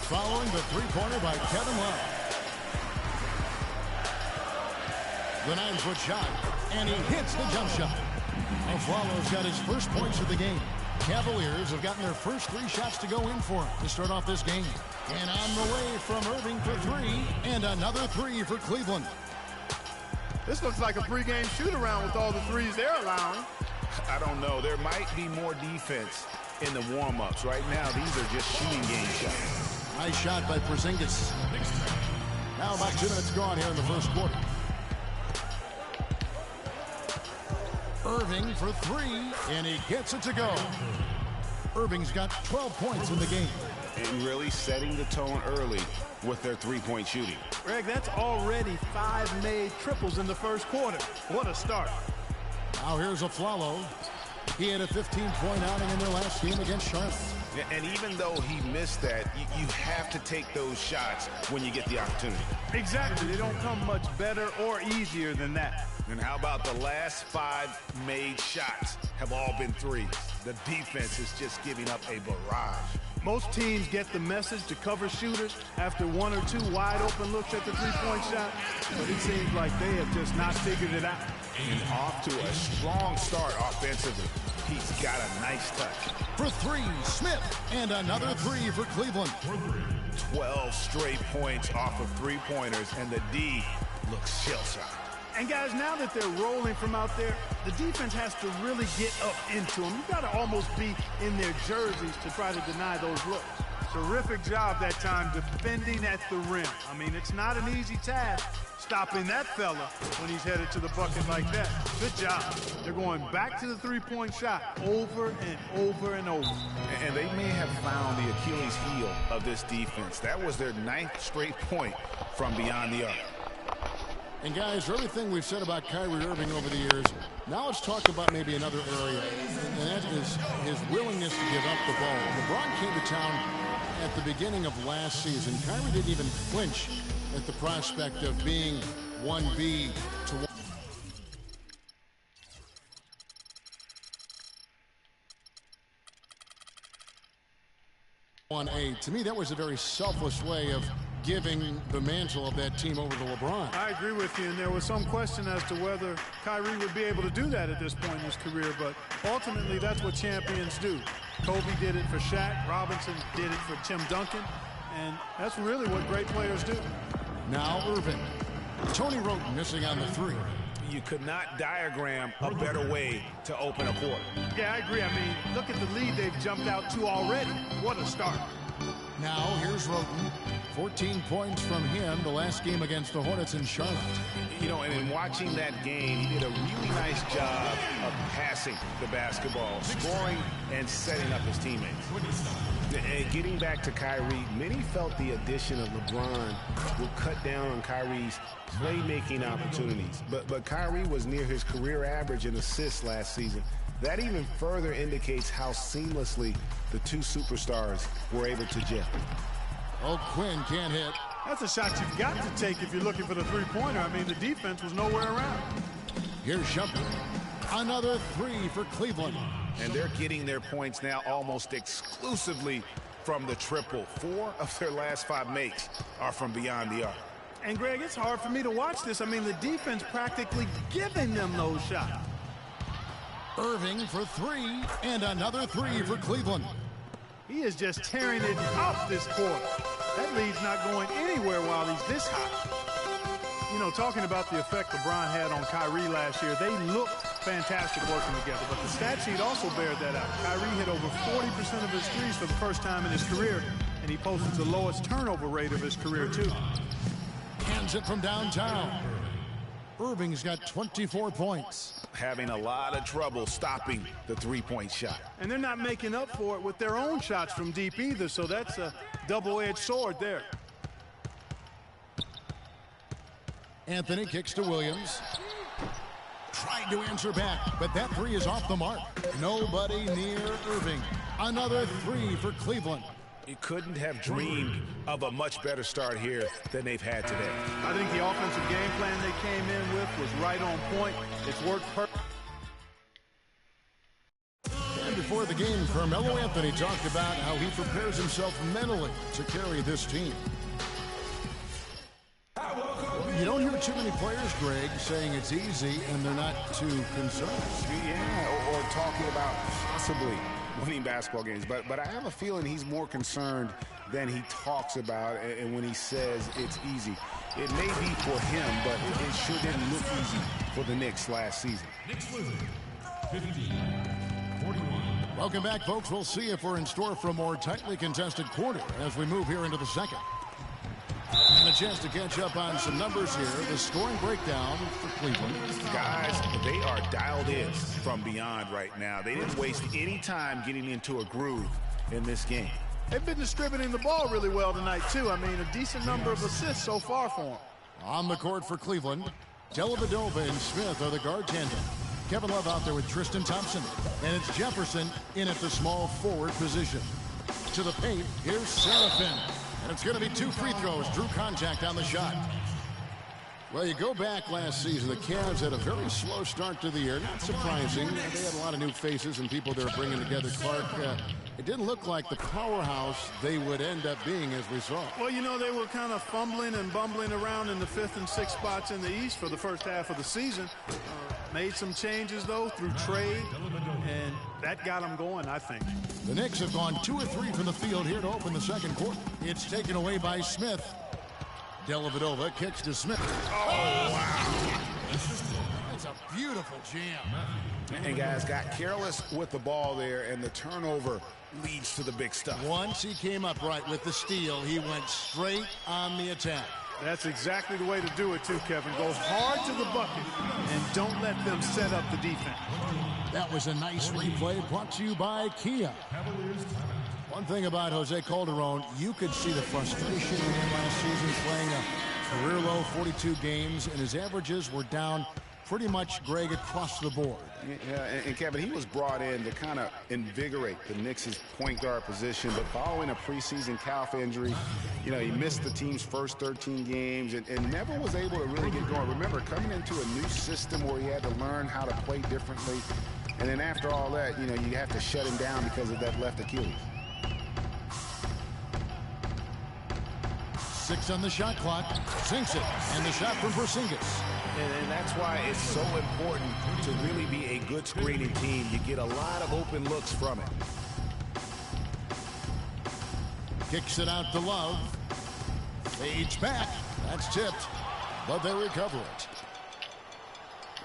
Following the three-pointer by Kevin Love. The 9-foot shot, and he hits the jump shot. Aflalo's got his first points of the game. Cavaliers have gotten their first 3 shots to go in for him to start off this game. And on the way from Irving for 3, and another 3 for Cleveland. This looks like a pregame shoot-around with all the threes they're allowing. I don't know. There might be more defense in the warm-ups. Right now, these are just shooting game shots. Nice shot by Porzingis. Now about 2 minutes gone here in the first quarter. Irving for 3, and he gets it to go. Irving's got 12 points in the game. And really setting the tone early with their three-point shooting. Greg, that's already 5 made triples in the first quarter. What a start. Now here's Aflalo. He had a 15-point outing in their last game against Charlotte. And even though he missed that, you have to take those shots when you get the opportunity. Exactly. They don't come much better or easier than that. And how about the last 5 made shots have all been threes? The defense is just giving up a barrage. Most teams get the message to cover shooters after 1 or 2 wide open looks at the three-point shot, but it seems like they have just not figured it out. And off to a strong start offensively. He's got a nice touch. For 3, Smith, and another 3 for Cleveland. 12 straight points off of three-pointers, and the D looks shell-shocked. And guys, now that they're rolling from out there, the defense has to really get up into them. You've got to almost be in their jerseys to try to deny those looks. Terrific job that time defending at the rim. I mean, it's not an easy task stopping that fella when he's headed to the bucket like that. Good job. They're going back to the three-point shot over and over and over. And they may have found the Achilles heel of this defense. That was their 9th straight point from beyond the arc. And guys, for everything we've said about Kyrie Irving over the years, now let's talk about maybe another area, and that is his willingness to give up the ball. LeBron came to town at the beginning of last season. Kyrie didn't even flinch at the prospect of being 1B to 1A. To me, that was a very selfless way of giving the mantle of that team over to LeBron. I agree with you, and there was some question as to whether Kyrie would be able to do that at this point in his career, but ultimately that's what champions do. Kobe did it for Shaq, Robinson did it for Tim Duncan, and that's really what great players do. Now Irving. Tony Roten missing on the 3. You could not diagram a better way to open a quarter. Yeah, I agree. I mean, look at the lead they've jumped out to already. What a start. Now here's Roten. 14 points from him the last game against the Hornets in Charlotte. You know, and in watching that game, he did a really nice job of passing the basketball, scoring, and setting up his teammates. And getting back to Kyrie, many felt the addition of LeBron would cut down on Kyrie's playmaking opportunities. But Kyrie was near his career average in assists last season. That even further indicates how seamlessly the two superstars were able to gel. Oh, Quinn can't hit. That's a shot you've got to take if you're looking for the three-pointer. I mean, the defense was nowhere around. Here's Shumpert. Another 3 for Cleveland. And they're getting their points now almost exclusively from the triple. 4 of their last 5 makes are from beyond the arc. And, Greg, it's hard for me to watch this. I mean, the defense practically giving them those shots. Irving for three, and another three for Cleveland. He is just tearing it up this quarter. That lead's not going anywhere while he's this hot. You know, talking about the effect LeBron had on Kyrie last year, they looked fantastic working together, but the stat sheet also bears that out. Kyrie hit over 40% of his threes for the first time in his career, and he posted the lowest turnover rate of his career, too. Hands it from downtown. Irving's got 24 points. Having a lot of trouble stopping the three-point shot. And they're not making up for it with their own shots from deep either, so that's a double-edged sword there. Anthony kicks to Williams. Tried to answer back, but that three is off the mark. Nobody near Irving. Another three for Cleveland. You couldn't have dreamed of a much better start here than they've had today. I think the offensive game plan they came in with was right on point. It's worked perfect. And before the game, Carmelo Anthony talked about how he prepares himself mentally to carry this team. You don't hear too many players, Greg, saying it's easy and they're not too concerned. Yeah, or talking about possibly winning basketball games. But I have a feeling he's more concerned than he talks about, and when he says it's easy. It may be for him, but it sure didn't look easy for the Knicks last season. Knicks losing 50-41. Welcome back, folks. We'll see if we're in store for a more tightly contested quarter as we move here into the second. And a chance to catch up on some numbers here. The scoring breakdown for Cleveland. Guys, they are dialed in from beyond right now. They didn't waste any time getting into a groove in this game. They've been distributing the ball really well tonight, too. I mean, a decent number of assists so far for them. On the court for Cleveland, Dellavedova and Smith are the guard tandem. Kevin Love out there with Tristan Thompson. And it's Jefferson in at the small forward position. To the paint, here's Serafin. And it's going to be two free throws. Drew contact on the shot. Well, you go back last season, the Cavs had a very slow start to the year. Not surprising. They had a lot of new faces and people they were bringing together. Clark, it didn't look like the powerhouse they would end up being, as we saw. Well, you know, they were kind of fumbling and bumbling around in the 5th and 6th spots in the East for the first half of the season. Made some changes, though, through trade, and that got them going, I think. The Knicks have gone 2 or 3 from the field here to open the second quarter. It's taken away by Smith. Dellavedova kicks to Smith. Oh, wow. That's a beautiful jam. And guys got careless with the ball there, and the turnover leads to the big stuff. Once he came up right with the steal, he went straight on the attack. That's exactly the way to do it, too, Kevin. Go hard to the bucket and don't let them set up the defense. That was a nice replay brought to you by Kia. One thing about Jose Calderon, you could see the frustration in him last season playing a career-low 42 games, and his averages were down pretty much, Greg, across the board. Yeah, and Kevin, he was brought in to kind of invigorate the Knicks' point guard position, but following a preseason calf injury, you know, he missed the team's first 13 games and never was able to really get going. Remember, coming into a new system where he had to learn how to play differently, and then after all that, you know, you have to shut him down because of that left Achilles. 6 on the shot clock, sinks it, and the shot from Porzingis. And that's why it's so important to really be a good screening team. You get a lot of open looks from it. Kicks it out to Love. Fades back. That's tipped, but they recover it.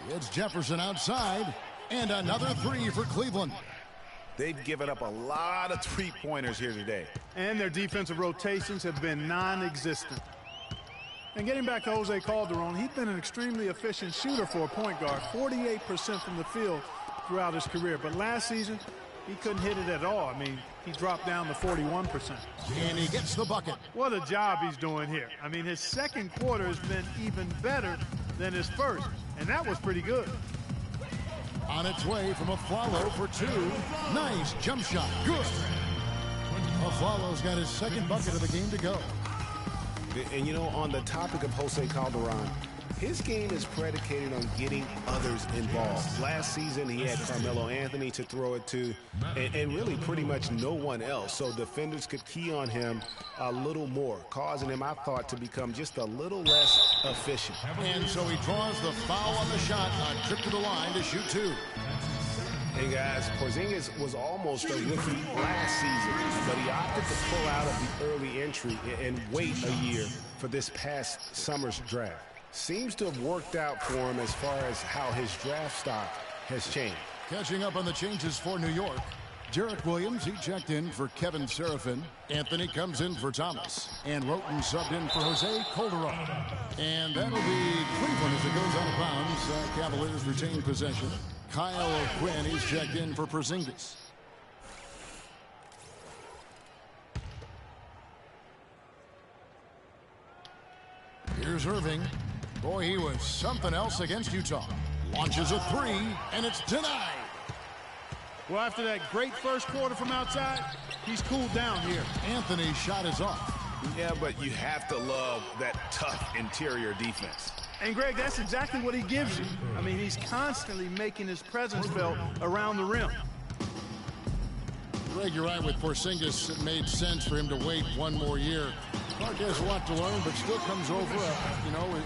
It's Jefferson outside, and another three for Cleveland. They've given up a lot of three-pointers here today. And their defensive rotations have been non-existent. And getting back to Jose Calderon, he's been an extremely efficient shooter for a point guard, 48% from the field throughout his career. But last season, he couldn't hit it at all. I mean, he dropped down to 41%. And he gets the bucket. What a job he's doing here. I mean, his second quarter has been even better than his first, and that was pretty good. On its way from Aflalo for 2. Nice jump shot. Good. Aflalo's got his second bucket of the game to go. And, you know, on the topic of Jose Calderon, His game is predicated on getting others involved. Last season, he had Carmelo Anthony to throw it to, and really pretty much no one else. So defenders could key on him a little more, causing him, I thought, to become just a little less efficient. And so he draws the foul on the shot on trip to the line to shoot two. Hey guys, Porzingis was almost a rookie last season, but he opted to pull out of the early entry and wait a year for this past summer's draft. Seems to have worked out for him as far as how his draft stock has changed. Catching up on the changes for New York. Jarrett Williams, he checked in for Kevin Serafin. Anthony comes in for Thomas. And Roten subbed in for Jose Calderon. And that'll be Cleveland as it goes out of bounds. Cavaliers retain possession. Kyle O'Quinn, he's checked in for Porzingis. Here's Irving. Boy, he was something else against Utah. Launches a three, and it's denied. Well, after that great first quarter from outside, he's cooled down here. Anthony's shot is off. Yeah, but you have to love that tough interior defense. And, Greg, that's exactly what he gives you. I mean, he's constantly making his presence felt around the rim. Greg, you're right with Porzingis. It made sense for him to wait one more year. Clark has a lot to learn, but still comes over,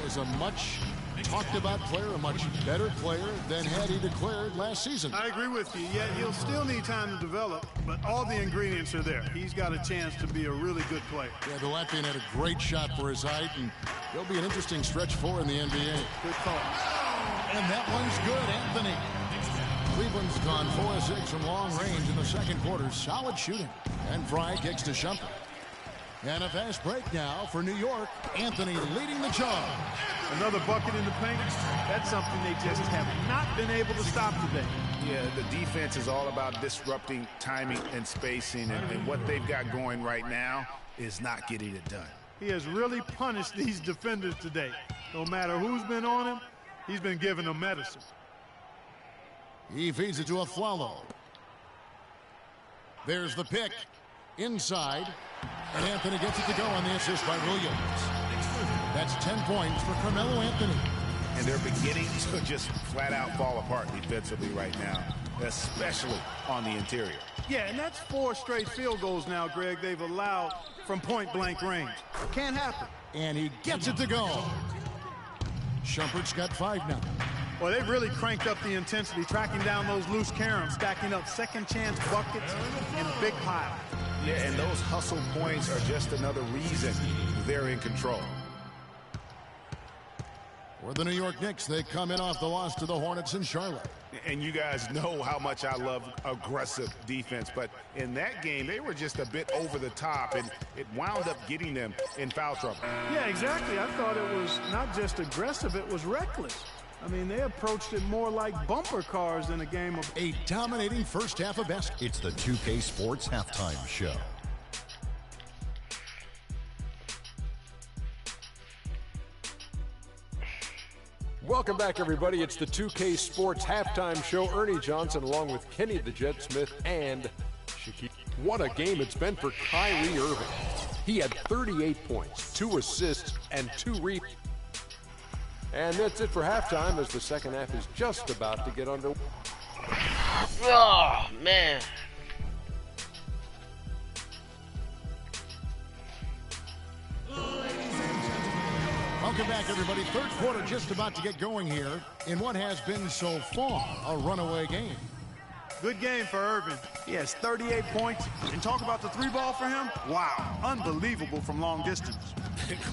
as a much talked about player, a much better player than had he declared last season. I agree with you. Yet he'll still need time to develop, but all the ingredients are there. He's got a chance to be a really good player. Yeah, the Latvian had a great shot for his height, and he'll be an interesting stretch for in the NBA. Good call. And that one's good, Anthony. Cleveland's gone 4-6 from long range in the second quarter. Solid shooting. And Fry kicks to Shumpert. And a fast break now for New York. Anthony leading the charge. Another bucket in the paint. That's something they just have not been able to stop today. Yeah, the defense is all about disrupting timing and spacing, and what they've got going right now is not getting it done. He has really punished these defenders today. No matter who's been on him, he's been giving them medicine. He feeds it to Afflalo. There's the pick. Inside. And Anthony gets it to go on the assist by Williams. That's 10 points for Carmelo Anthony. And they're beginning to just flat out fall apart defensively right now, especially on the interior. Yeah, and that's 4 straight field goals now, Greg, they've allowed from point-blank range. Can't happen. And he gets it to go. Shumpert's got 5 now. Well, they've really cranked up the intensity, tracking down those loose caroms, stacking up second-chance buckets in a big pile. Yeah, and those hustle points are just another reason they're in control. For the New York Knicks, they come in off the loss to the Hornets in Charlotte. And you guys know how much I love aggressive defense, but in that game, they were just a bit over the top, and it wound up getting them in foul trouble. Yeah, exactly. I thought it was not just aggressive, it was reckless. I mean, they approached it more like bumper cars in a game of... A dominating first half of basketball. It's the 2K Sports Halftime Show. Welcome back, everybody. It's the 2K Sports Halftime Show. Ernie Johnson along with Kenny the Jet Smith and Shaquille. What a game it's been for Kyrie Irving. He had 38 points, 2 assists, and 2 rebounds. And that's it for halftime as the second half is just about to get underway. Oh, man. Welcome back, everybody. Third quarter just about to get going here in what has been so far a runaway game. Good game for Irving. He has 38 points. And talk about the 3-ball for him. Wow, unbelievable from long distance.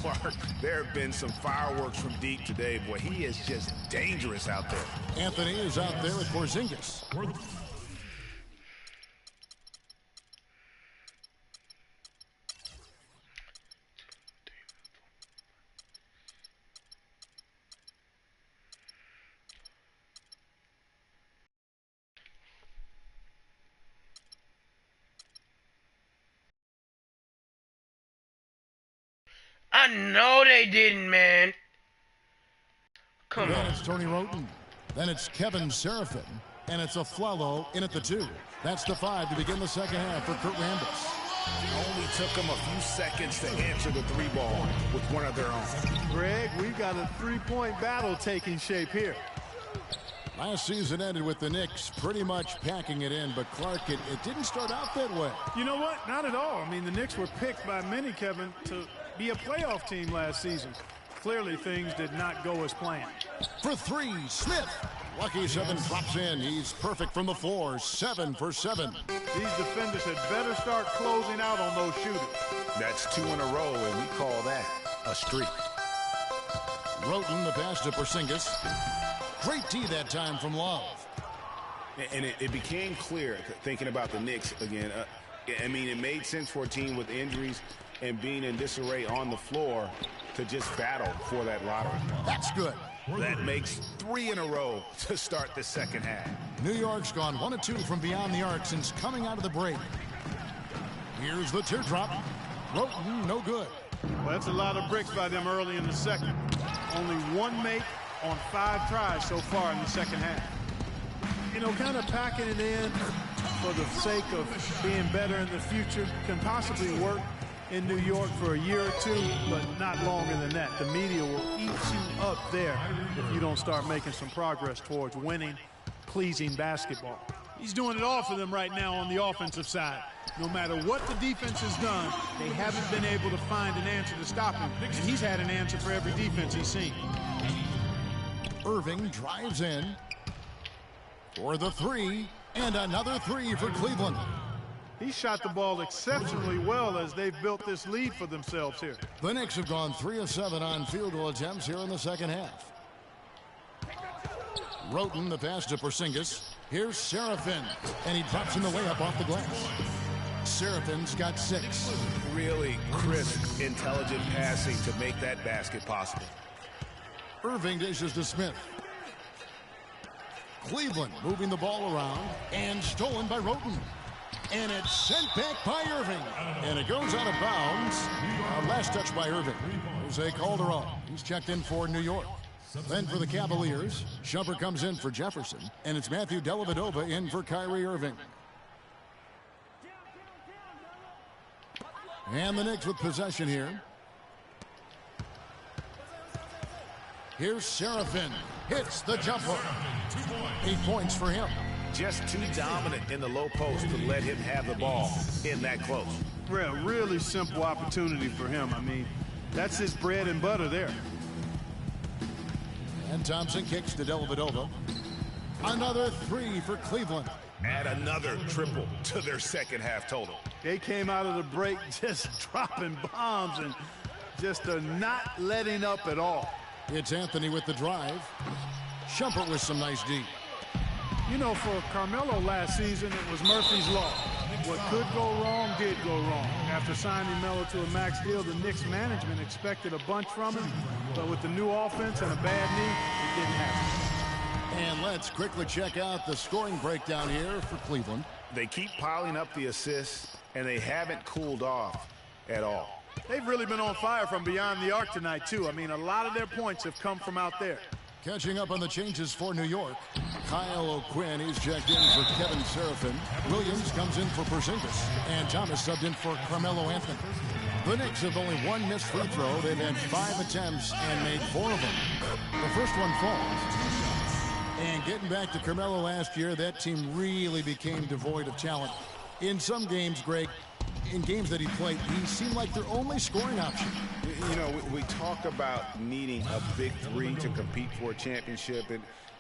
Clark, there have been some fireworks from deep today. Boy, he is just dangerous out there. Anthony is out there with Porzingis. I know they didn't, man. Come then on. It's Tony Roten. Then it's Kevin Serafin. And it's Afflalo in at the 2. That's the 5 to begin the second half for Kurt Rambis. Only took them a few seconds to answer the three ball with one of their own. Greg, we've got a three-point battle taking shape here. Last season ended with the Knicks pretty much packing it in, but Clark, it didn't start out that way. You know what? Not at all. I mean, the Knicks were picked by many, Kevin, to be a playoff team last season. Clearly, things did not go as planned. For three, Smith. Lucky 7 drops in. He's perfect from the floor. 7 for 7. These defenders had better start closing out on those shooters. That's 2 in a row, and we call that a streak. Roten, the pass to Porzingis. Great D that time from Love. And it became clear, thinking about the Knicks again, I mean, it made sense for a team with injuries and being in disarray on the floor to just battle for that lottery. That's good. That makes 3 in a row to start the second half. New York's gone 1 of 2 from beyond the arc since coming out of the break. Here's the teardrop. Roten, no good. Well, that's a lot of bricks by them early in the second. Only 1 make on 5 tries so far in the second half. You know, kind of packing it in for the sake of being better in the future can possibly work in New York for a year or 2, but not longer than that. The media will eat you up there if you don't start making some progress towards winning, pleasing basketball. He's doing it all for them right now on the offensive side. No matter what the defense has done, they haven't been able to find an answer to stop him. And he's had an answer for every defense he's seen. Irving drives in for the 3, and another 3 for Cleveland. He shot the ball exceptionally well as they've built this lead for themselves here. The Knicks have gone 3 of 7 on field goal attempts here in the second half. Roten, the pass to Porzingis. Here's Serafin, and he drops in the layup off the glass. Serafin's got 6. Really crisp, intelligent passing to make that basket possible. Irving dishes to Smith. Cleveland moving the ball around and stolen by Roten. And it's sent back by Irving. And it goes out of bounds. Last touch by Irving. Jose Calderon. He's checked in for New York. Then for the Cavaliers, Shumpert comes in for Jefferson. And it's Matthew Dellavedova in for Kyrie Irving. And the Knicks with possession here. Here's Serafin. Hits the jumper. 8 points for him. Just too dominant in the low post to let him have the ball in that close. Really simple opportunity for him. I mean, that's his bread and butter there. And Thompson kicks to Dellavedova. Another 3 for Cleveland. Add another triple to their second half total. They came out of the break just dropping bombs and just not letting up at all. It's Anthony with the drive. Shumpert with some nice D. You know, for Carmelo last season, it was Murphy's Law. What could go wrong did go wrong. After signing Melo to a max deal, the Knicks management expected a bunch from him, but with the new offense and a bad knee, it didn't happen. And let's quickly check out the scoring breakdown here for Cleveland. They keep piling up the assists, and they haven't cooled off at all. They've really been on fire from beyond the arc tonight, too. I mean, a lot of their points have come from out there. Catching up on the changes for New York. Kyle O'Quinn, he's checked in for Kevin Serafin. Williams comes in for Porzingis. And Thomas subbed in for Carmelo Anthony. The Knicks have only 1 missed free throw. They've had 5 attempts and made 4 of them. The first one falls. And getting back to Carmelo last year, that team really became devoid of talent. In some games, Greg, in games that he played, he seemed like their only scoring option. You know, we talk about needing a big 3 to compete for a championship,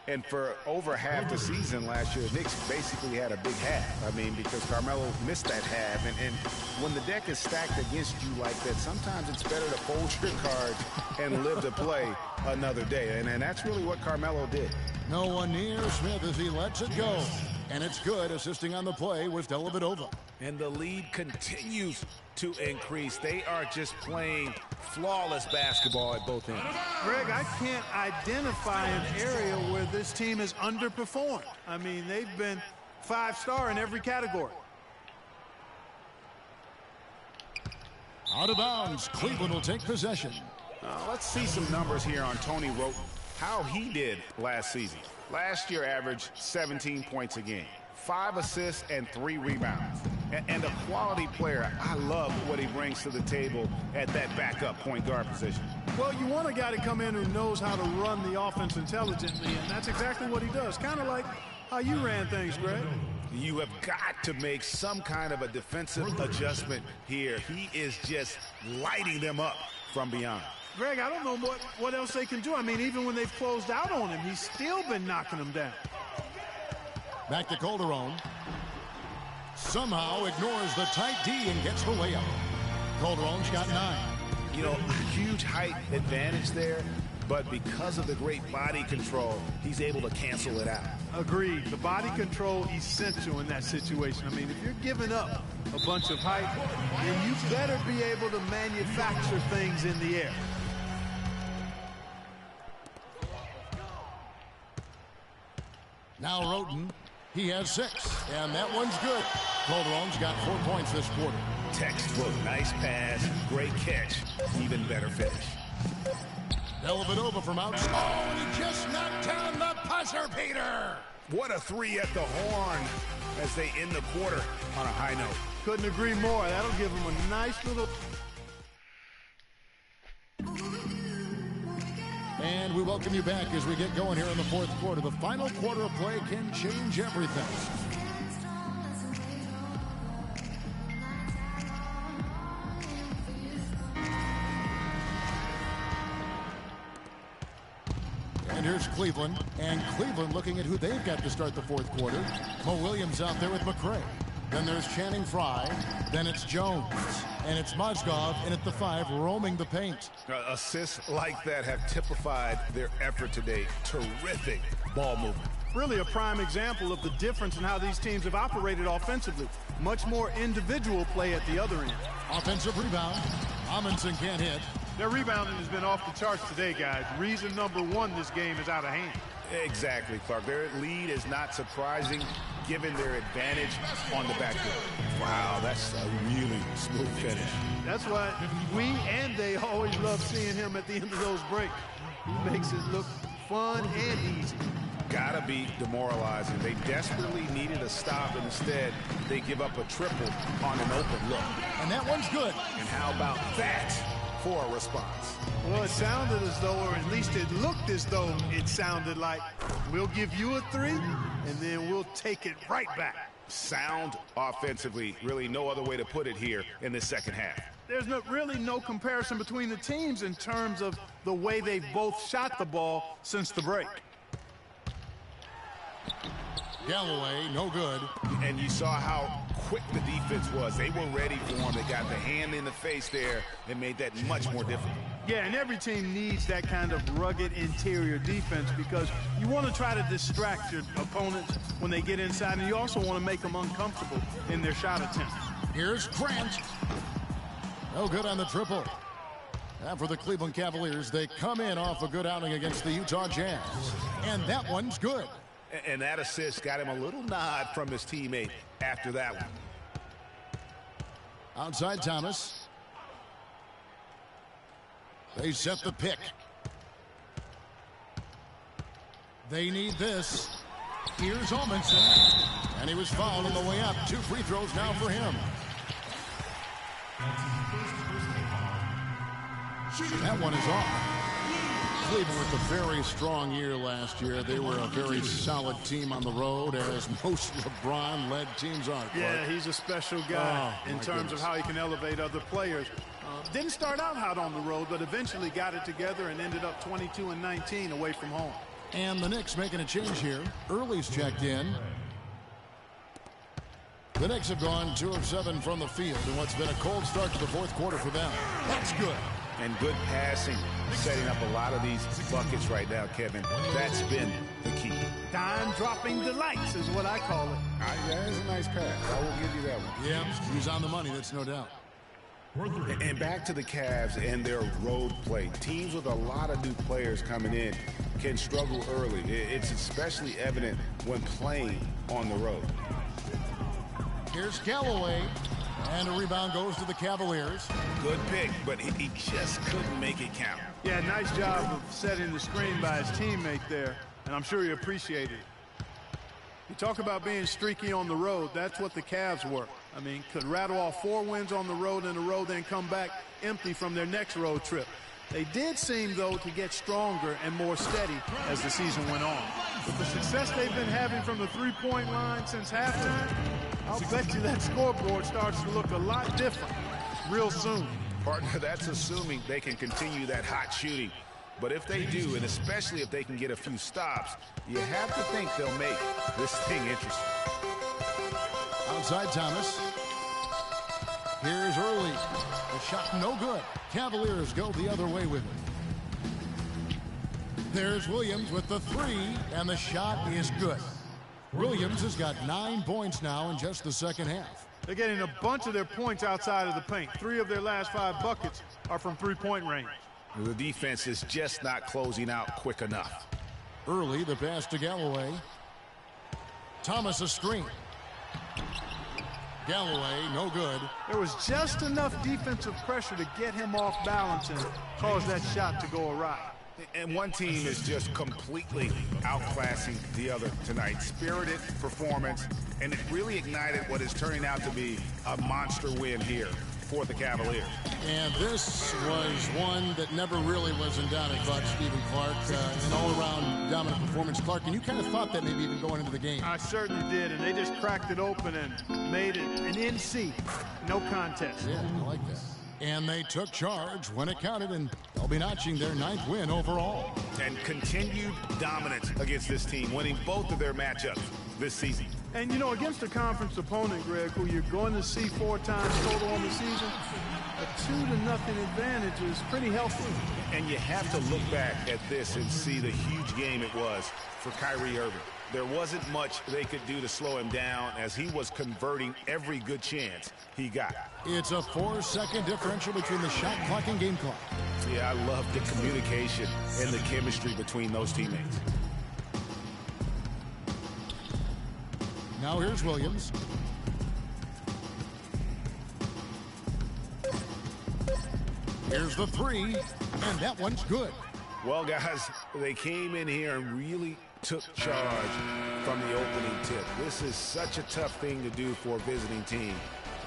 and for over half the season last year, the Knicks basically had a big half. I mean, because Carmelo missed that half, and when the deck is stacked against you like that, sometimes it's better to fold your cards and live to play another day, and that's really what Carmelo did. No one near Smith as he lets it go. And it's good. Assisting on the play was Dellavedova. And the lead continues to increase. They are just playing flawless basketball at both ends. Greg, I can't identify an area where this team has underperformed. I mean, they've been 5-star in every category. Out of bounds. Cleveland will take possession. Let's see some numbers here on Tony Roten. How he did last season. Last year averaged 17 points a game, 5 assists and 3 rebounds. And a quality player. I love what he brings to the table at that backup point guard position. Well, you want a guy to come in who knows how to run the offense intelligently, and that's exactly what he does. Kind of like how you ran things, Greg. You have got to make some kind of a defensive adjustment here. He is just lighting them up from beyond. Greg, I don't know what else they can do. I mean, even when they've closed out on him, he's still been knocking them down. Back to Calderon. Somehow ignores the tight D and gets the layup. Calderon's got 9. You know, huge height advantage there, but because of the great body control, he's able to cancel it out. Agreed. The body control essential in that situation. I mean, if you're giving up a bunch of height, then you better be able to manufacture things in the air. Now Roten. He has 6, and that one's good. Calderon's got 4 points this quarter. Textbook, nice pass, great catch, even better finish. Dellavedova from outside. Oh, and he just knocked down the buzzer beater. What a 3 at the horn as they end the quarter on a high note. Couldn't agree more. That'll give him a nice little... And we welcome you back as we get going here in the 4th quarter. The final quarter of play can change everything. And here's Cleveland. And Cleveland looking at who they've got to start the 4th quarter. Mo Williams out there with McRae. Then there's Channing Frye. Then it's Jones. And it's Mozgov in at the 5, roaming the paint. Assists like that have typified their effort today. Terrific ball movement. Really a prime example of the difference in how these teams have operated offensively. Much more individual play at the other end. Offensive rebound. Amundsen can't hit. Their rebounding has been off the charts today, guys. Reason number 1, this game is out of hand. Exactly, Clark. Their lead is not surprising given their advantage on the backcourt. Wow, that's a really smooth finish. That's why we and they always love seeing him at the end of those breaks. He makes it look fun and easy. Gotta be demoralizing. They desperately needed a stop, and instead they give up a triple on an open look. And that one's good. And how about that for a response? Well, it sounded as though, or at least it looked as though it sounded like, we'll give you a 3, and then we'll take it right back. Sound offensively. Really no other way to put it here in the second half. There's really no comparison between the teams in terms of the way they've both shot the ball since the break. Galloway, no good. And you saw how quick the defense was. They were ready for him. They got the hand in the face there and made that much more difficult. Yeah, and every team needs that kind of rugged interior defense because you want to try to distract your opponents when they get inside, and you also want to make them uncomfortable in their shot attempts. Here's Grant. No good on the triple. And for the Cleveland Cavaliers, they come in off a good outing against the Utah Jazz. And that one's good. And that assist got him a little nod from his teammate after that one. Outside Thomas. They set the pick. They need this. Here's Amundsen. And he was fouled on the way up. 2 free throws now for him. That one is off. Cleveland with a very strong year last year. They were a very solid team on the road, as most LeBron-led teams are. Yeah, he's a special guy in terms of how he can elevate other players. Didn't start out hot on the road, but eventually got it together and ended up 22-19 away from home. And the Knicks making a change here. Early's checked in. The Knicks have gone 2 of 7 from the field in what's been a cold start to the 4th quarter for them. That's good. And good passing, setting up a lot of these buckets right now, Kevin. That's been the key. Dime-dropping delights is what I call it. That's a nice pass. I will give you that one. Yeah, he's on the money, that's no doubt. And back to the Cavs and their road play. Teams with a lot of new players coming in can struggle early. It's especially evident when playing on the road. Here's Galloway. And a rebound goes to the Cavaliers. Good pick, but he just couldn't make it count. Yeah, nice job of setting the screen by his teammate there, and I'm sure he appreciated it. You talk about being streaky on the road. That's what the Cavs were. I mean, could rattle off 4 wins on the road in a row, then come back empty from their next road trip. They did seem, though, to get stronger and more steady as the season went on. With the success they've been having from the three-point line since halftime, I'll bet you that scoreboard starts to look a lot different real soon. Partner, that's assuming they can continue that hot shooting. But if they do, and especially if they can get a few stops, you have to think they'll make this thing interesting. Outside Thomas. Here's Early. The shot no good. Cavaliers go the other way with it. There's Williams with the 3, and the shot is good. Williams has got 9 points now in just the second half. They're getting a bunch of their points outside of the paint. 3 of their last 5 buckets are from three-point range. The defense is just not closing out quick enough. Early, the pass to Galloway. Thomas a screen. Galloway, no good. There was just enough defensive pressure to get him off balance and cause that shot to go awry. And one team is just completely outclassing the other tonight. Spirited performance, and it really ignited what is turning out to be a monster win here for the Cavaliers. And this was one that never really was in doubt, I thought, Stephen Clark. An all-around dominant performance. Clark, and you kind of thought that maybe even going into the game. I certainly did, and they just cracked it open and made it an NC. No contest. Yeah, I like that. And they took charge when it counted, and they'll be notching their 9th win overall. And continued dominance against this team, winning both of their matchups this season. And, you know, against a conference opponent, Greg, who you're going to see 4 times total on the season, a 2-0 advantage is pretty healthy. And you have to look back at this and see the huge game it was for Kyrie Irving. There wasn't much they could do to slow him down as he was converting every good chance he got. It's a 4-second differential between the shot clock and game clock. Yeah, I love the communication and the chemistry between those teammates. Now here's Williams. Here's the 3, and that one's good. Well, guys, they came in here and really took charge from the opening tip. This is such a tough thing to do for a visiting team.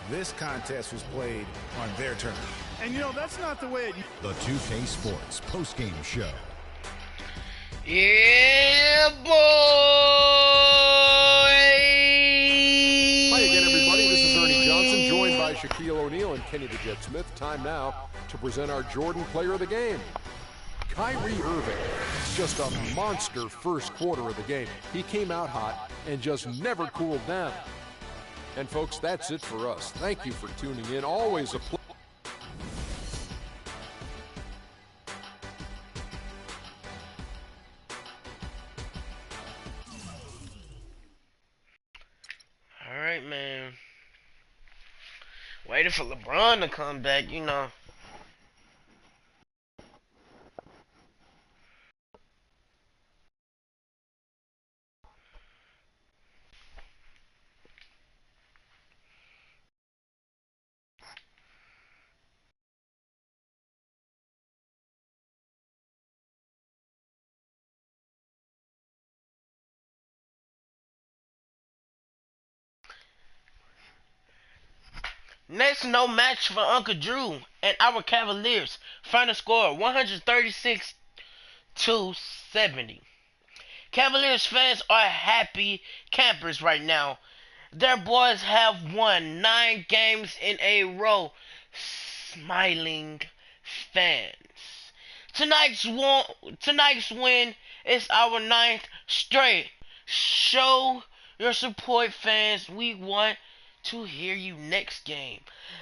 This contest was played on their terms. And, you know, that's not the way it... The 2K Sports postgame show. Yeah, boy! Hi again, everybody. This is Ernie Johnson, joined by Shaquille O'Neal and Kenny the Jet Smith. Time now to present our Jordan Player of the Game. Kyrie Irving, just a monster first quarter of the game. He came out hot and just never cooled down. And folks, that's it for us. Thank you for tuning in. Always a pleasure. All right, man. Waiting for LeBron to come back, you know. Next, no match for Uncle Drew and our Cavaliers. Final score 136-70. Cavaliers fans are happy campers right now. Their boys have won 9 games in a row. Smiling fans. Tonight's win is our 9th straight. Show your support, fans. We want to hear you next game.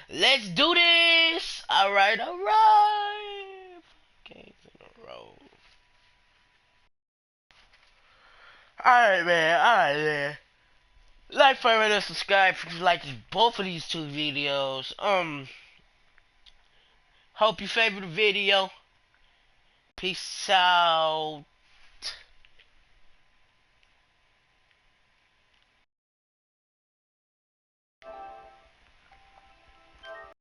Let's do this. All right. Games in a row. All right, man. Like, favorite, and subscribe if you like both of these 2 videos. Hope you favorite the video. Peace out.